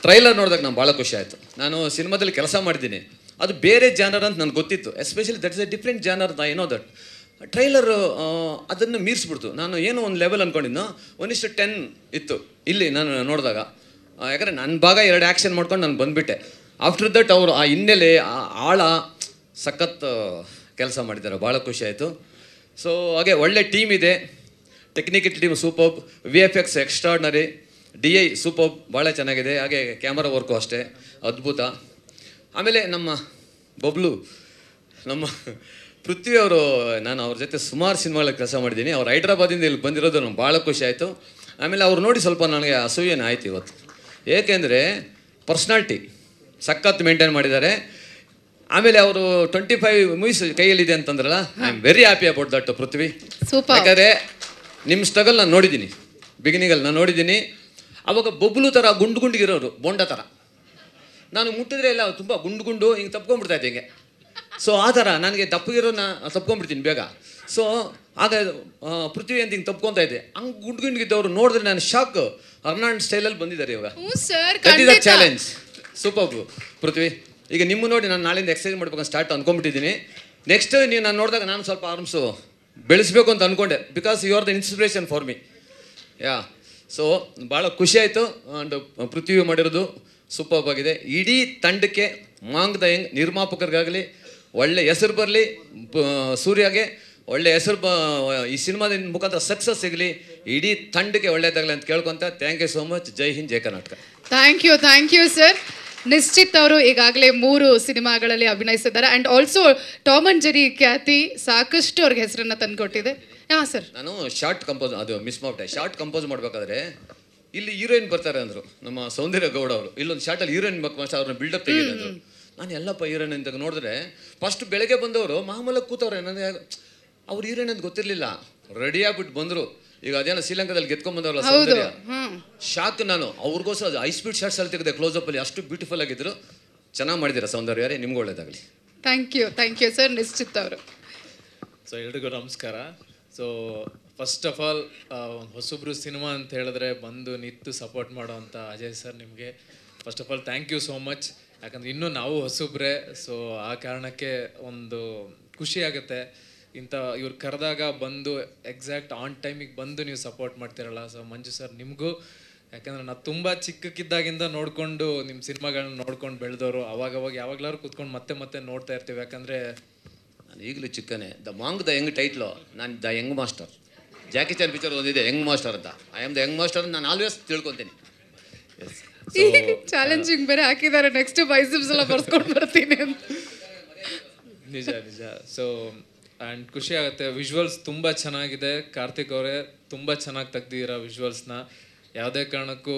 ಟ್ರೈಲರ್ ನೋಡಿದಾಗ ನಾನು ಭಾಳ ಖುಷಿ ಆಯಿತು. ನಾನು ಸಿನಿಮಾದಲ್ಲಿ ಕೆಲಸ ಮಾಡಿದ್ದೀನಿ, ಅದು ಬೇರೆ ಜಾನರ್ ಅಂತ ನನಗೆ ಗೊತ್ತಿತ್ತು. Especially that is A different genre, I know that. Trailer ಅದನ್ನು ಮೀರಿಸ್ಬಿಡ್ತು. ನಾನು ಏನೋ ಒಂದು ಲೆವೆಲ್ ಅಂದ್ಕೊಂಡಿದ್ದು 1:10 ಇತ್ತು ಇಲ್ಲಿ ನಾನು ನೋಡಿದಾಗ. ಯಾಕಂದರೆ ನನ್ನ ಭಾಗ 2 ಆ್ಯಕ್ಷನ್ ಮಾಡ್ಕೊಂಡು ನಾನು ಬಂದುಬಿಟ್ಟೆ. ಆಫ್ಟರ್ ದಟ್ ಅವರು ಆ ಹಿನ್ನೆಲೆ, ಆ ಆಳ ಸಖತ್ ಕೆಲಸ ಮಾಡಿದ್ದಾರೆ, ಭಾಳ ಖುಷಿ ಆಯಿತು. ಸೊ ಹಾಗೆ ಒಳ್ಳೆ ಟೀಮ್ ಇದೆ, technical team super, VFX extraordinary, DI super, ಭಾಳ ಚೆನ್ನಾಗಿದೆ. ಹಾಗೆ ಕ್ಯಾಮರಾ ವರ್ಕು ಅಷ್ಟೇ ಅದ್ಭುತ. ಆಮೇಲೆ ನಮ್ಮ ಬಬ್ಲು, ನಮ್ಮ ಪೃಥ್ವಿ ಅವರು, ನಾನು ಅವ್ರ ಜೊತೆ ಸುಮಾರು ಸಿನಿಮಾಗಳಲ್ಲಿ ಕೆಲಸ ಮಾಡಿದ್ದೀನಿ. ಅವ್ರು ಹೈದ್ರಾಬಾದಿಂದ ಇಲ್ಲಿ ಬಂದಿರೋದು ನನಗೆ ಭಾಳ ಖುಷಿ ಆಯಿತು. ಆಮೇಲೆ ಅವ್ರು ನೋಡಿ ಸ್ವಲ್ಪ ನನಗೆ ಅಸೂಯೆನೇ ಆಯಿತು ಇವತ್ತು. ಏಕೆಂದರೆ ಪರ್ಸ್ನಾಲಿಟಿ ಸಖತ್ ಮೇಂಟೈನ್ ಮಾಡಿದ್ದಾರೆ. ಆಮೇಲೆ ಅವರು 25 ಮೂವೀಸ್ ಕೈಯಲ್ಲಿದೆ ಅಂತಂದ್ರಲ್ಲ, I am very happy about that Prithvi. ಯಾಕಂದರೆ ನಿಮ್ಮ ಸ್ಟ್ರಗಲ್ ನಾನು ನೋಡಿದ್ದೀನಿ, ಬಿಗಿನಿಂಗಲ್ಲಿ ನಾನು ನೋಡಿದ್ದೀನಿ. ಅವಾಗ ಬೊಬ್ಲು ಥರ ಗುಂಡಿಗಿರೋರು, ಬೋಂಡ ಥರ. ನಾನು ಮುಟ್ಟಿದ್ರೆ ಎಲ್ಲ ತುಂಬ ಗುಂಡು ಹಿಂಗೆ ತಪ್ಕೊಂಡ್ಬಿಡ್ತಾ ಇದ್ದೆ ಹಿಂಗೆ. ಸೊ ಆ ಥರ ನನಗೆ ದಪ್ಪಗಿರೋ ನಾನು ತಪ್ಕೊಂಡ್ಬಿಡ್ತೀನಿ ಬೇಗ. ಸೊ ಆಗ ಪೃಥ್ವಿ ಅಂತ ಹಿಂಗೆ ತಪ್ಕೊತಾ ಇದ್ದೆ. ಹಂಗೆ ಗುಂಡಿಗಿದ್ದವರು ನೋಡಿದ್ರೆ ನಾನು ಶಾಕ್. ಅರ್ನಾಲ್ಡ್ ಸ್ಟೈಲಲ್ಲಿ ಬಂದಿದ್ದಾರೆ ಇವಾಗ. That is a challenge. Super Prithvi. ಈಗ ನಿಮ್ಮ ನೋಡಿ ನಾನು ನಾಳೆಯಿಂದ ಎಕ್ಸರ್ಸೈಸ್ ಮಾಡ್ಬೇಕಂತ ಸ್ಟಾರ್ಟ್ ಅಂದ್ಕೊಂಡ್ಬಿಟ್ಟಿದ್ದೀನಿ. ನೆಕ್ಸ್ಟ್ ನೀವು ನಾನು ನೋಡಿದಾಗ ನಾನು ಸ್ವಲ್ಪ ಆರ್ಮ್ಸು ಬೆಳೆಸಬೇಕು ಅಂತ ಅಂದ್ಕೊಂಡೆ, because you are the inspiration for me. So ಭಾಳ ಖುಷಿ ಆಯಿತು. ಆ್ಯಂಡ್ ಪೃಥ್ವಿ ಮಾಡಿರೋದು ಸೂಪರ್ ಆಗಿದೆ. ಇಡೀ ತಂಡಕ್ಕೆ, ಮಾಂಗ್ ದ ಯಂಗ್ ನಿರ್ಮಾಪಕರಿಗಾಗಲಿ ಒಳ್ಳೆ ಹೆಸರು ಬರಲಿ, ಸೂರ್ಯಗೆ ಒಳ್ಳೆ ಹೆಸರು ಈ ಸಿನಿಮಾದ ಮುಖಾಂತರ ಸಕ್ಸಸ್ ಸಿಗಲಿ, ಇಡೀ ತಂಡಕ್ಕೆ ಒಳ್ಳೇದಾಗಲಿ ಅಂತ ಕೇಳ್ಕೊಂತ thank you so much. Jai Hind, Jai Karnataka. Thank you sir. Nishchit ಅವರು ಈಗಾಗಲೇ 3 ಸಿನಿಮಾಗಳಲ್ಲಿ ಅಭಿನಯಿಸಿದ್ದಾರೆ and also Tom and Jerry ಖ್ಯಾತಿ ಸಾಕಷ್ಟು ಅವ್ರಿಗೆ ಹೆಸರನ್ನು ತಂದುಕೊಟ್ಟಿದೆ. ಹಾಂ ಸರ್, ನಾನು ಶಾರ್ಟ್ ಕಂಪೋಸ್ ಅದು ಮಿಸ್ ಮಾಡ್ಬಿಟ್ಟೆ. ಶಾರ್ಟ್ ಕಂಪೋಸ್ ಮಾಡಬೇಕಾದ್ರೆ ಇಲ್ಲಿ ಹೀರೋಯಿನ್ ಬರ್ತಾರೆ ಅಂದರು, ನಮ್ಮ ಸೌಂದರ್ಯ ಗೌಡ ಅವರು. ಇಲ್ಲೊಂದು ಶಾರ್ಟಲ್ಲಿ ಹೀರೋಯಿನ್ ಮಾಸ್ಟರ್ ಅವ್ರನ್ನ ಬಿಲ್ಡಪ್ ತೆಗೀರಿ ಅಂದರು. ನಾನು ಎಲ್ಲಪ್ಪ ಹೀರೋಯಿನ್ ಅಂತ ನೋಡಿದ್ರೆ ಫಸ್ಟ್ ಬೆಳಗ್ಗೆ ಬಂದವರು ಮಾಮೂಲಾಗಿ ಕೂತವ್ರೆ. ನನಗೆ ಅವ್ರು ಹೀರೋಯಿನ್ ಅಂತ ಗೊತ್ತಿರಲಿಲ್ಲ. ರೆಡಿ ಆಗ್ಬಿಟ್ಟು ಬಂದರು. ಈಗ ಅದೇನೋ ಶ್ರೀಲಂಕಾದಲ್ಲಿ ಗೆದ್ಕೊಂಡ್ ಬಂದವಲ್ಲ ಸೌಂದರ್ಯ, ಶಾಕ್. ನಾನು ಅವ್ರಿಗೋಸ್ಕರ ಹೈ ಸ್ಪೀಡ್ ಶಾರ್ಟ್ಸ್ ಅಲ್ಲಿ ತೆಗೆದೆ ಕ್ಲೋಸಪ್ ಅಲ್ಲಿ. ಅಷ್ಟು ಬ್ಯೂಟಿಫುಲ್ ಆಗಿದ್ರು. ಚೆನ್ನಾಗಿ ಮಾಡಿದ್ದೀರಾ ಸೌಂದರ್ಯ, ನಿಮ್ಗೆ ಒಳ್ಳೇದಾಗಲಿ. Thank you sir. ನಿಶ್ಚಿತ್ ಅವರು. ಸೊ ಎಲ್ರಿಗೂ ನಮಸ್ಕಾರ. ಸೊ ಫಸ್ಟ್ ಆಫ್ ಆಲ್ ಹೊಸಬ್ರು ಸಿನಿಮಾ ಅಂತ ಹೇಳಿದ್ರೆ ಬಂದು ನಿಂತು ಸಪೋರ್ಟ್ ಮಾಡೋವಂಥ ಅಜಯ್ ಸರ್, ನಿಮಗೆ first of all thank you so much. ಯಾಕಂದರೆ ಇನ್ನೂ ನಾವು ಹೊಸಬ್ರೆ, ಸೊ ಆ ಕಾರಣಕ್ಕೆ ಒಂದು ಖುಷಿ ಆಗುತ್ತೆ. ಇಂಥ ಇವ್ರು ಕರೆದಾಗ ಬಂದು ಎಕ್ಸಾಕ್ಟ್ ಆನ್ ಟೈಮಿಗೆ ಬಂದು ನೀವು ಸಪೋರ್ಟ್ ಮಾಡ್ತಿರಲ್ಲ. ಸೊ ಮಂಜು ಸರ್ ನಿಮಗೂ, ಯಾಕಂದರೆ ನಾವು ತುಂಬ ಚಿಕ್ಕಕ್ಕಿದ್ದಾಗಿಂದ ನೋಡಿಕೊಂಡು ನಿಮ್ಮ ಸಿನಿಮಾಗಳನ್ನ ನೋಡ್ಕೊಂಡು ಬೆಳೆದವರು. ಅವಾಗವಾಗ ಯಾವಾಗಲಾದ್ರು ಕೂತ್ಕೊಂಡು ಮತ್ತೆ ನೋಡ್ತಾ ಇರ್ತೀವಿ. ಯಾಕಂದರೆ ನಾನು ಈಗಲೂ ಚಿಕ್ಕನೇ. The Maang the young title, ನಾನು the young master. Jackie Chan picture ಒಂದಿದೆ ಯಂಗ್ ಮಾಸ್ಟರ್ ಅಂತ. I am the young master ಅಂತ ನಾನು ಆಲ್ವೇಸ್ ತಿಳ್ಕೊತೀನಿ. ಚಾಲೆಂಜಿಂಗ್ ಬೇರೆ ಹಾಕಿದ್ದಾರೆ, ನೆಕ್ಸ್ಟ್ ಬೈಸಿಪ್ಸ್ ಎಲ್ಲ ಬರ್ಸ್ಕೊಂಡು ಬರ್ತೀನಿ ಅಂತ. ನಿಜ. ಸೊ ಆ್ಯಂಡ್ ಖುಷಿ ಆಗುತ್ತೆ. ವಿಜುವಲ್ಸ್ ತುಂಬ ಚೆನ್ನಾಗಿದೆ. ಕಾರ್ತಿಕ್ ಅವರೇ ತುಂಬ ಚೆನ್ನಾಗಿ ತೆಗ್ದಿದ್ದೀರಾ ವಿಜುವಲ್ಸ್ನ. ಯಾವುದೇ ಕಾರಣಕ್ಕೂ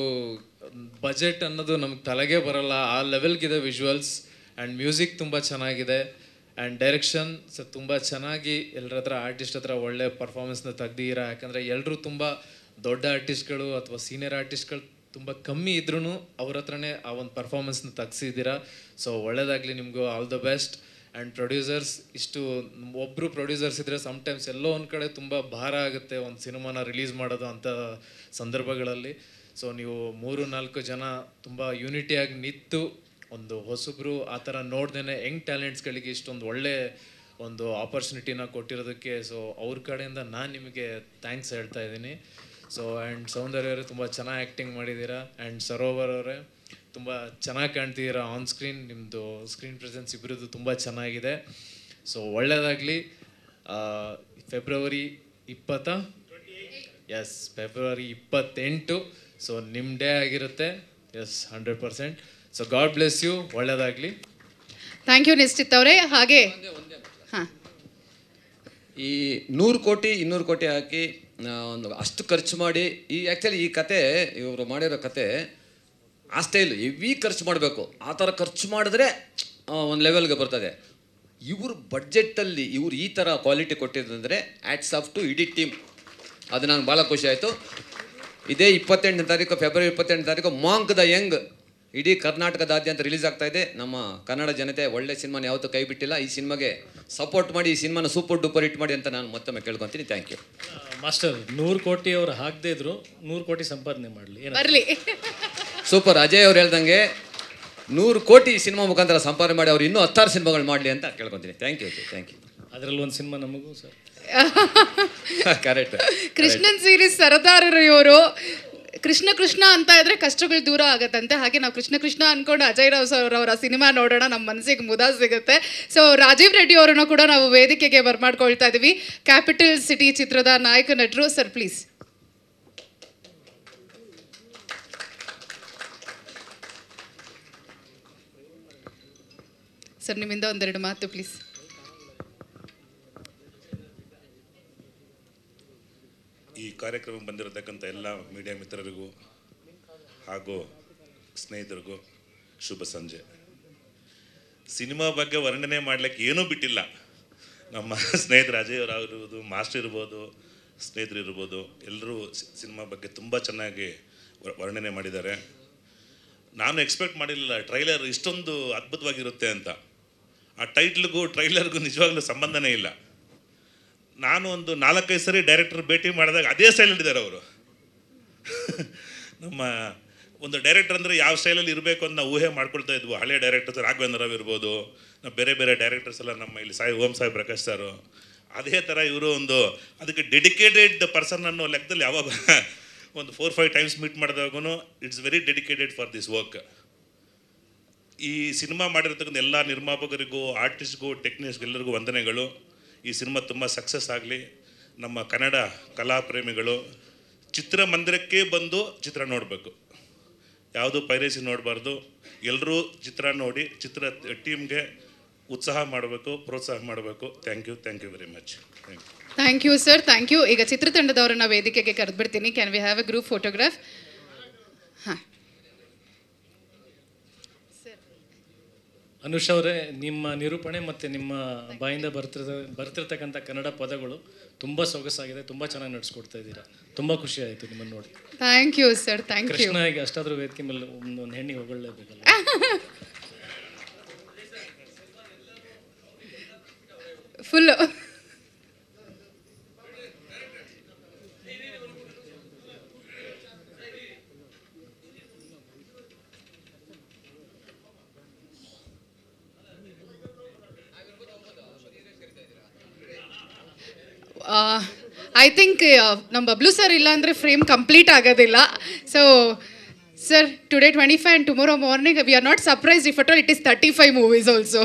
ಬಜೆಟ್ ಅನ್ನೋದು ನಮ್ಗೆ ತಲೆಗೆ ಬರೋಲ್ಲ, ಆ ಲೆವೆಲ್ಗಿದೆ ವಿಜುವಲ್ಸ್. ಆ್ಯಂಡ್ ಮ್ಯೂಸಿಕ್ ತುಂಬ ಚೆನ್ನಾಗಿದೆ. ಆ್ಯಂಡ್ ಡೈರೆಕ್ಷನ್ ಸರ್ ತುಂಬ ಚೆನ್ನಾಗಿ ಎಲ್ಲರ ಹತ್ರ ಆರ್ಟಿಸ್ಟ್ ಹತ್ರ ಒಳ್ಳೆ ಪರ್ಫಾರ್ಮೆನ್ಸ್ನ ತೆಗ್ದಿದ್ದೀರಾ. ಯಾಕಂದರೆ ಎಲ್ಲರೂ ತುಂಬ ದೊಡ್ಡ ಆರ್ಟಿಸ್ಟ್ಗಳು ಅಥವಾ ಸೀನಿಯರ್ ಆರ್ಟಿಸ್ಟ್ಗಳು ತುಂಬ ಕಮ್ಮಿ ಇದ್ರೂ ಅವ್ರ ಹತ್ರನೇ ಆ ಒಂದು ಪರ್ಫಾರ್ಮೆನ್ಸ್ನ ತೆಗ್ಸಿದ್ದೀರಾ. ಸೊ ಒಳ್ಳೇದಾಗಲಿ ನಿಮಗೂ, all the best. And producers, ಇಷ್ಟು ಒಬ್ಬರು ಪ್ರೊಡ್ಯೂಸರ್ಸ್ ಇದ್ದರೆ ಸಮ್ಟೈಮ್ಸ್ ಎಲ್ಲೋ ಒಂದು ಕಡೆ ತುಂಬ ಭಾರ ಆಗುತ್ತೆ ಒಂದು ಸಿನಿಮಾನ ರಿಲೀಸ್ ಮಾಡೋದು ಅಂಥ ಸಂದರ್ಭಗಳಲ್ಲಿ. ಸೊ ನೀವು 3-4 ಜನ ತುಂಬ ಯೂನಿಟಿಯಾಗಿ ನಿಂತು ಒಂದು ಹೊಸಬ್ರು ಆ ಥರ ನೋಡ್ದೇ ಯಂಗ್ ಟ್ಯಾಲೆಂಟ್ಸ್ಗಳಿಗೆ ಇಷ್ಟೊಂದು ಒಳ್ಳೆ ಒಂದು ಆಪರ್ಚುನಿಟಿನ ಕೊಟ್ಟಿರೋದಕ್ಕೆ ಸೊ ಅವ್ರ ಕಡೆಯಿಂದ ನಾನು ನಿಮಗೆ ಥ್ಯಾಂಕ್ಸ್ ಹೇಳ್ತಾ ಇದ್ದೀನಿ. ಸೊ ಆ್ಯಂಡ್ ಸೌಂದರ್ಯ ಅವರೇ ತುಂಬ ಚೆನ್ನಾಗಿ ಆ್ಯಕ್ಟಿಂಗ್ ಮಾಡಿದ್ದೀರಾ. ಆ್ಯಂಡ್ ಸರೋವರ್ ಅವರೇ ತುಂಬ ಚೆನ್ನಾಗಿ ಕಾಣ್ತಿದ್ದೀರಾ ಆನ್ ಸ್ಕ್ರೀನ್. ನಿಮ್ಮದು ಸ್ಕ್ರೀನ್ ಪ್ರೆಸೆನ್ಸ್ ಇಬ್ಬರದ್ದು ತುಂಬ ಚೆನ್ನಾಗಿದೆ. ಸೊ ಒಳ್ಳೆಯದಾಗಲಿ. ಫೆಬ್ರವರಿ 28 ಸೊ ನಿಮ್ಮ ಡೇ ಆಗಿರುತ್ತೆ. 100%. So God bless you. ಒಳ್ಳೆಯದಾಗಲಿ. ಥ್ಯಾಂಕ್ ಯು ನಿಶ್ಚಿತ್ ಅವರೇ. ಹಾಗೆ ಹಾಂ, ಈ 100 ಕೋಟಿ 200 ಕೋಟಿ ಹಾಕಿ ಒಂದು ಅಷ್ಟು ಖರ್ಚು ಮಾಡಿ ಆ್ಯಕ್ಚುಲಿ ಈ ಕತೆ ಇವರು ಮಾಡಿರೋ ಕತೆ ಆ ಸ್ಟೈಲ್ ಹೆವಿ ಖರ್ಚು ಮಾಡಬೇಕು. ಆ ಥರ ಖರ್ಚು ಮಾಡಿದ್ರೆ ಒಂದು ಲೆವೆಲ್ಗೆ ಬರ್ತದೆ. ಇವ್ರ ಬಡ್ಜೆಟಲ್ಲಿ ಇವ್ರು ಈ ಥರ ಕ್ವಾಲಿಟಿ ಕೊಟ್ಟಿದ್ದಂದರೆ ಆ್ಯಟ್ಸ್ ಆಫ್ ಟು ಇಡೀ ಟೀಮ್. ಅದು ನನಗೆ ಭಾಳ ಖುಷಿ ಆಯಿತು. ಇದೇ 28ನೇ ತಾರೀಕು, ಫೆಬ್ರವರಿ 28ನೇ ತಾರೀಕು ಮಾಂಗ್ ದ ಯಂಗ್ ಇಡೀ ಕರ್ನಾಟಕದಾದ್ಯಂತ ರಿಲೀಸ್ ಆಗ್ತಾ ಇದೆ. ನಮ್ಮ ಕನ್ನಡ ಜನತೆ ಒಳ್ಳೆ ಸಿನಿಮಾನ ಯಾವತ್ತೂ ಕೈ ಬಿಟ್ಟಿಲ್ಲ. ಈ ಸಿನಿಮಾಗೆ ಸಪೋರ್ಟ್ ಮಾಡಿ, ಈ ಸಿನಿಮಾನ ಸೂಪರ್ ಡೂಪರ್ ಹಿಟ್ ಮಾಡಿ ಅಂತ ನಾನು ಮತ್ತೊಮ್ಮೆ ಕೇಳ್ಕೊತೀನಿ. Thank you. ಮಾಸ್ಟರ್ 100 ಕೋಟಿ ಅವ್ರು ಹಾಕದೇ ಇದ್ರು 100 ಕೋಟಿ ಸಂಪಾದನೆ ಮಾಡಲಿ ಬರಲಿ. ಸೂಪರ್. ಅಜಯ್ ಅವ್ರು ಹೇಳ್ದಂಗೆ 100 ಕೋಟಿ ಸಿನಿಮಾ ಮುಖಾಂತರ ಸಂಪಾದನೆ ಮಾಡಿ ಅವ್ರು ಇನ್ನೂ 16 ಸಿನಿಮಾಗಳು ಮಾಡಲಿ ಅಂತ ಕೇಳ್ಕೊತೀನಿ. Thank you. ಅದರಲ್ಲಿ ಒಂದು ಸಿನಿಮಾ ನಮಗೂ ಸರ್. ಕರೆಕ್ಟ್. ಕೃಷ್ಣನ್ ಸೀರೀಸ್ ಸರದಾರರು ಇವರು. ಕೃಷ್ಣ ಅಂತ ಇದ್ರೆ ಕಷ್ಟಗಳು ದೂರ ಆಗತ್ತಂತೆ. ಹಾಗೆ ನಾವು ಕೃಷ್ಣ ಅನ್ಕೊಂಡು ಅಜಯ್ ರಾವ್ ಸರ್ ಅವರ ಸಿನಿಮಾ ನೋಡೋಣ, ನಮ್ಮ ಮನಸ್ಸಿಗೆ ಮುದ ಸಿಗುತ್ತೆ. ಸೊ ರಾಜೀವ್ ರೆಡ್ಡಿ ಅವರನ್ನು ಕೂಡ ನಾವು ವೇದಿಕೆಗೆ ಬರ್ಮಾಡ್ಕೊಳ್ತಾ ಇದ್ದೀವಿ. ಕ್ಯಾಪಿಟಲ್ ಸಿಟಿ ಚಿತ್ರದ ನಾಯಕ ನಟರು. Sir please. ಸರ್ ನಿಮ್ಮಿಂದ ಒಂದೆರಡು ಮಾತು ಪ್ಲೀಸ್. ಈ ಕಾರ್ಯಕ್ರಮಕ್ಕೆ ಬಂದಿರತಕ್ಕಂಥ ಎಲ್ಲ ಮೀಡಿಯಾ ಮಿತ್ರರಿಗೂ ಹಾಗೂ ಸ್ನೇಹಿತರಿಗೂ ಶುಭ ಸಂಜೆ. ಸಿನಿಮಾ ಬಗ್ಗೆ ವರ್ಣನೆ ಮಾಡಲಿಕ್ಕೆ ಏನೂ ಬಿಟ್ಟಿಲ್ಲ. ನಮ್ಮ ಸ್ನೇಹಿತರು ಅಜಯ್ ಅವರಾಗಿರ್ಬೋದು, ಮಾಸ್ಟರ್ ಇರ್ಬೋದು, ಸ್ನೇಹಿತರು ಇರ್ಬೋದು, ಎಲ್ಲರೂ ಸಿನಿಮಾ ಬಗ್ಗೆ ತುಂಬ ಚೆನ್ನಾಗಿ ವರ್ಣನೆ ಮಾಡಿದ್ದಾರೆ. ನಾನು ಎಕ್ಸ್ಪೆಕ್ಟ್ ಮಾಡಿರಲಿಲ್ಲ ಟ್ರೈಲರ್ ಇಷ್ಟೊಂದು ಅದ್ಭುತವಾಗಿರುತ್ತೆ ಅಂತ. ಆ ಟೈಟ್ಲಿಗೂ ಟ್ರೈಲರ್ಗೂ ನಿಜವಾಗ್ಲೂ ಸಂಬಂಧನೇ ಇಲ್ಲ. ನಾನು ಒಂದು 4-5 ಸರಿ ಡೈರೆಕ್ಟರ್ ಭೇಟಿ ಮಾಡಿದಾಗ ಅದೇ ಸ್ಟೈಲಲ್ಲಿದ್ದಾರೆ ಅವರು. ನಮ್ಮ ಒಂದು ಡೈರೆಕ್ಟರ್ ಅಂದರೆ ಯಾವ ಸ್ಟೈಲಲ್ಲಿ ಇರಬೇಕು ಅಂತ ನಾವು ಊಹೆ ಮಾಡ್ಕೊಳ್ತಾ ಇದ್ವು. ಹಳೆ ಡೈರೆಕ್ಟರ್ಸ್ ರಾಘವೇಂದ್ರ ರಾವ್ ಇರ್ಬೋದು, ನಾವು ಬೇರೆ ಡೈರೆಕ್ಟರ್ಸ್ ಎಲ್ಲ ನಮ್ಮ ಇಲ್ಲಿ ಓಂ ಸಾಯಿ ಪ್ರಕಾಶ್ ಸರ್, ಅದೇ ಥರ ಇವರು ಒಂದು ಅದಕ್ಕೆ ಡೆಡಿಕೇಟೆಡ್ ಪರ್ಸನ್ ಅನ್ನೋ ಲೆಕ್ಕದಲ್ಲಿ ಯಾವಾಗ ಒಂದು 4-5 ಟೈಮ್ಸ್ ಮೀಟ್ ಮಾಡಿದಾಗೂ it's very dedicated for this work. ಈ ಸಿನಿಮಾ ಮಾಡಿರ್ತಕ್ಕಂಥ ಎಲ್ಲ ನಿರ್ಮಾಪಕರಿಗೂ, ಆರ್ಟಿಸ್ಟ್ಗೂ, ಟೆಕ್ನಿಷಿಯನ್ಸ್ಗೆಲ್ಲರಿಗೂ ವಂದನೆಗಳು. ಈ ಸಿನಿಮಾ ತುಂಬ ಸಕ್ಸಸ್ ಆಗಲಿ. ನಮ್ಮ ಕನ್ನಡ ಕಲಾಪ್ರೇಮಿಗಳು ಚಿತ್ರಮಂದಿರಕ್ಕೆ ಬಂದು ಚಿತ್ರ ನೋಡಬೇಕು, ಯಾವುದು ಪೈರೇಸಿ ನೋಡಬಾರ್ದು. ಎಲ್ಲರೂ ಚಿತ್ರ ನೋಡಿ ಚಿತ್ರ ಟೀಮ್ಗೆ ಉತ್ಸಾಹ ಮಾಡಬೇಕು, ಪ್ರೋತ್ಸಾಹ ಮಾಡಬೇಕು. Thank you very much. Thank you sir, thank you. ಈಗ ಚಿತ್ರತಂಡದವರನ್ನ ವೇದಿಕೆಗೆ ಕರೆದ್ಬಿಡ್ತೀನಿ. Can we have a group photograph? ಹಾಂ ಅನುಷ್ ಅವರೇ, ನಿಮ್ಮ ನಿರೂಪಣೆ ಮತ್ತು ನಿಮ್ಮ ಬಾಯಿಂದ ಬರ್ತಿರ್ತಕ್ಕಂಥ ಕನ್ನಡ ಪದಗಳು ತುಂಬ ಸೊಗಸಾಗಿದೆ, ತುಂಬ ಚೆನ್ನಾಗಿ ನಡೆಸ್ಕೊಡ್ತಾ ಇದ್ದೀರಾ. ತುಂಬ ಖುಷಿ ಆಯಿತು ನಿಮ್ಮನ್ನು ನೋಡಿ. Thank you sir, thank you. Krishna ಈಗ ಅಷ್ಟಾದರೂ ವೇದಿಕೆ ಮೇಲೆ ಒಂದು ಹೆಣ್ಣಿಗೆ ಹೊಗಳಲೇಬೇಕಲ್ಲ. ಫುಲ್ಲು ಐ ಥಿಂಕ್ ನಮ್ಮ ಬಬ್ಲು ಸರ್ ಇಲ್ಲ ಅಂದರೆ ಫ್ರೇಮ್ ಕಂಪ್ಲೀಟ್ ಆಗೋದಿಲ್ಲ. So sir, today 25 and tomorrow morning we are not surprised if at all it is 35 movies also.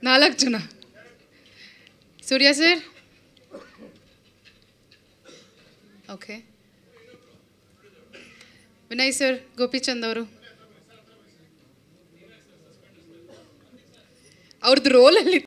ನಾಲ್ಕು ಜನ. Surya sir, okay. Vinay sir, Gopichand ಅವರು ಅವ್ರದ್ದು ರೋಲಲ್ಲಿ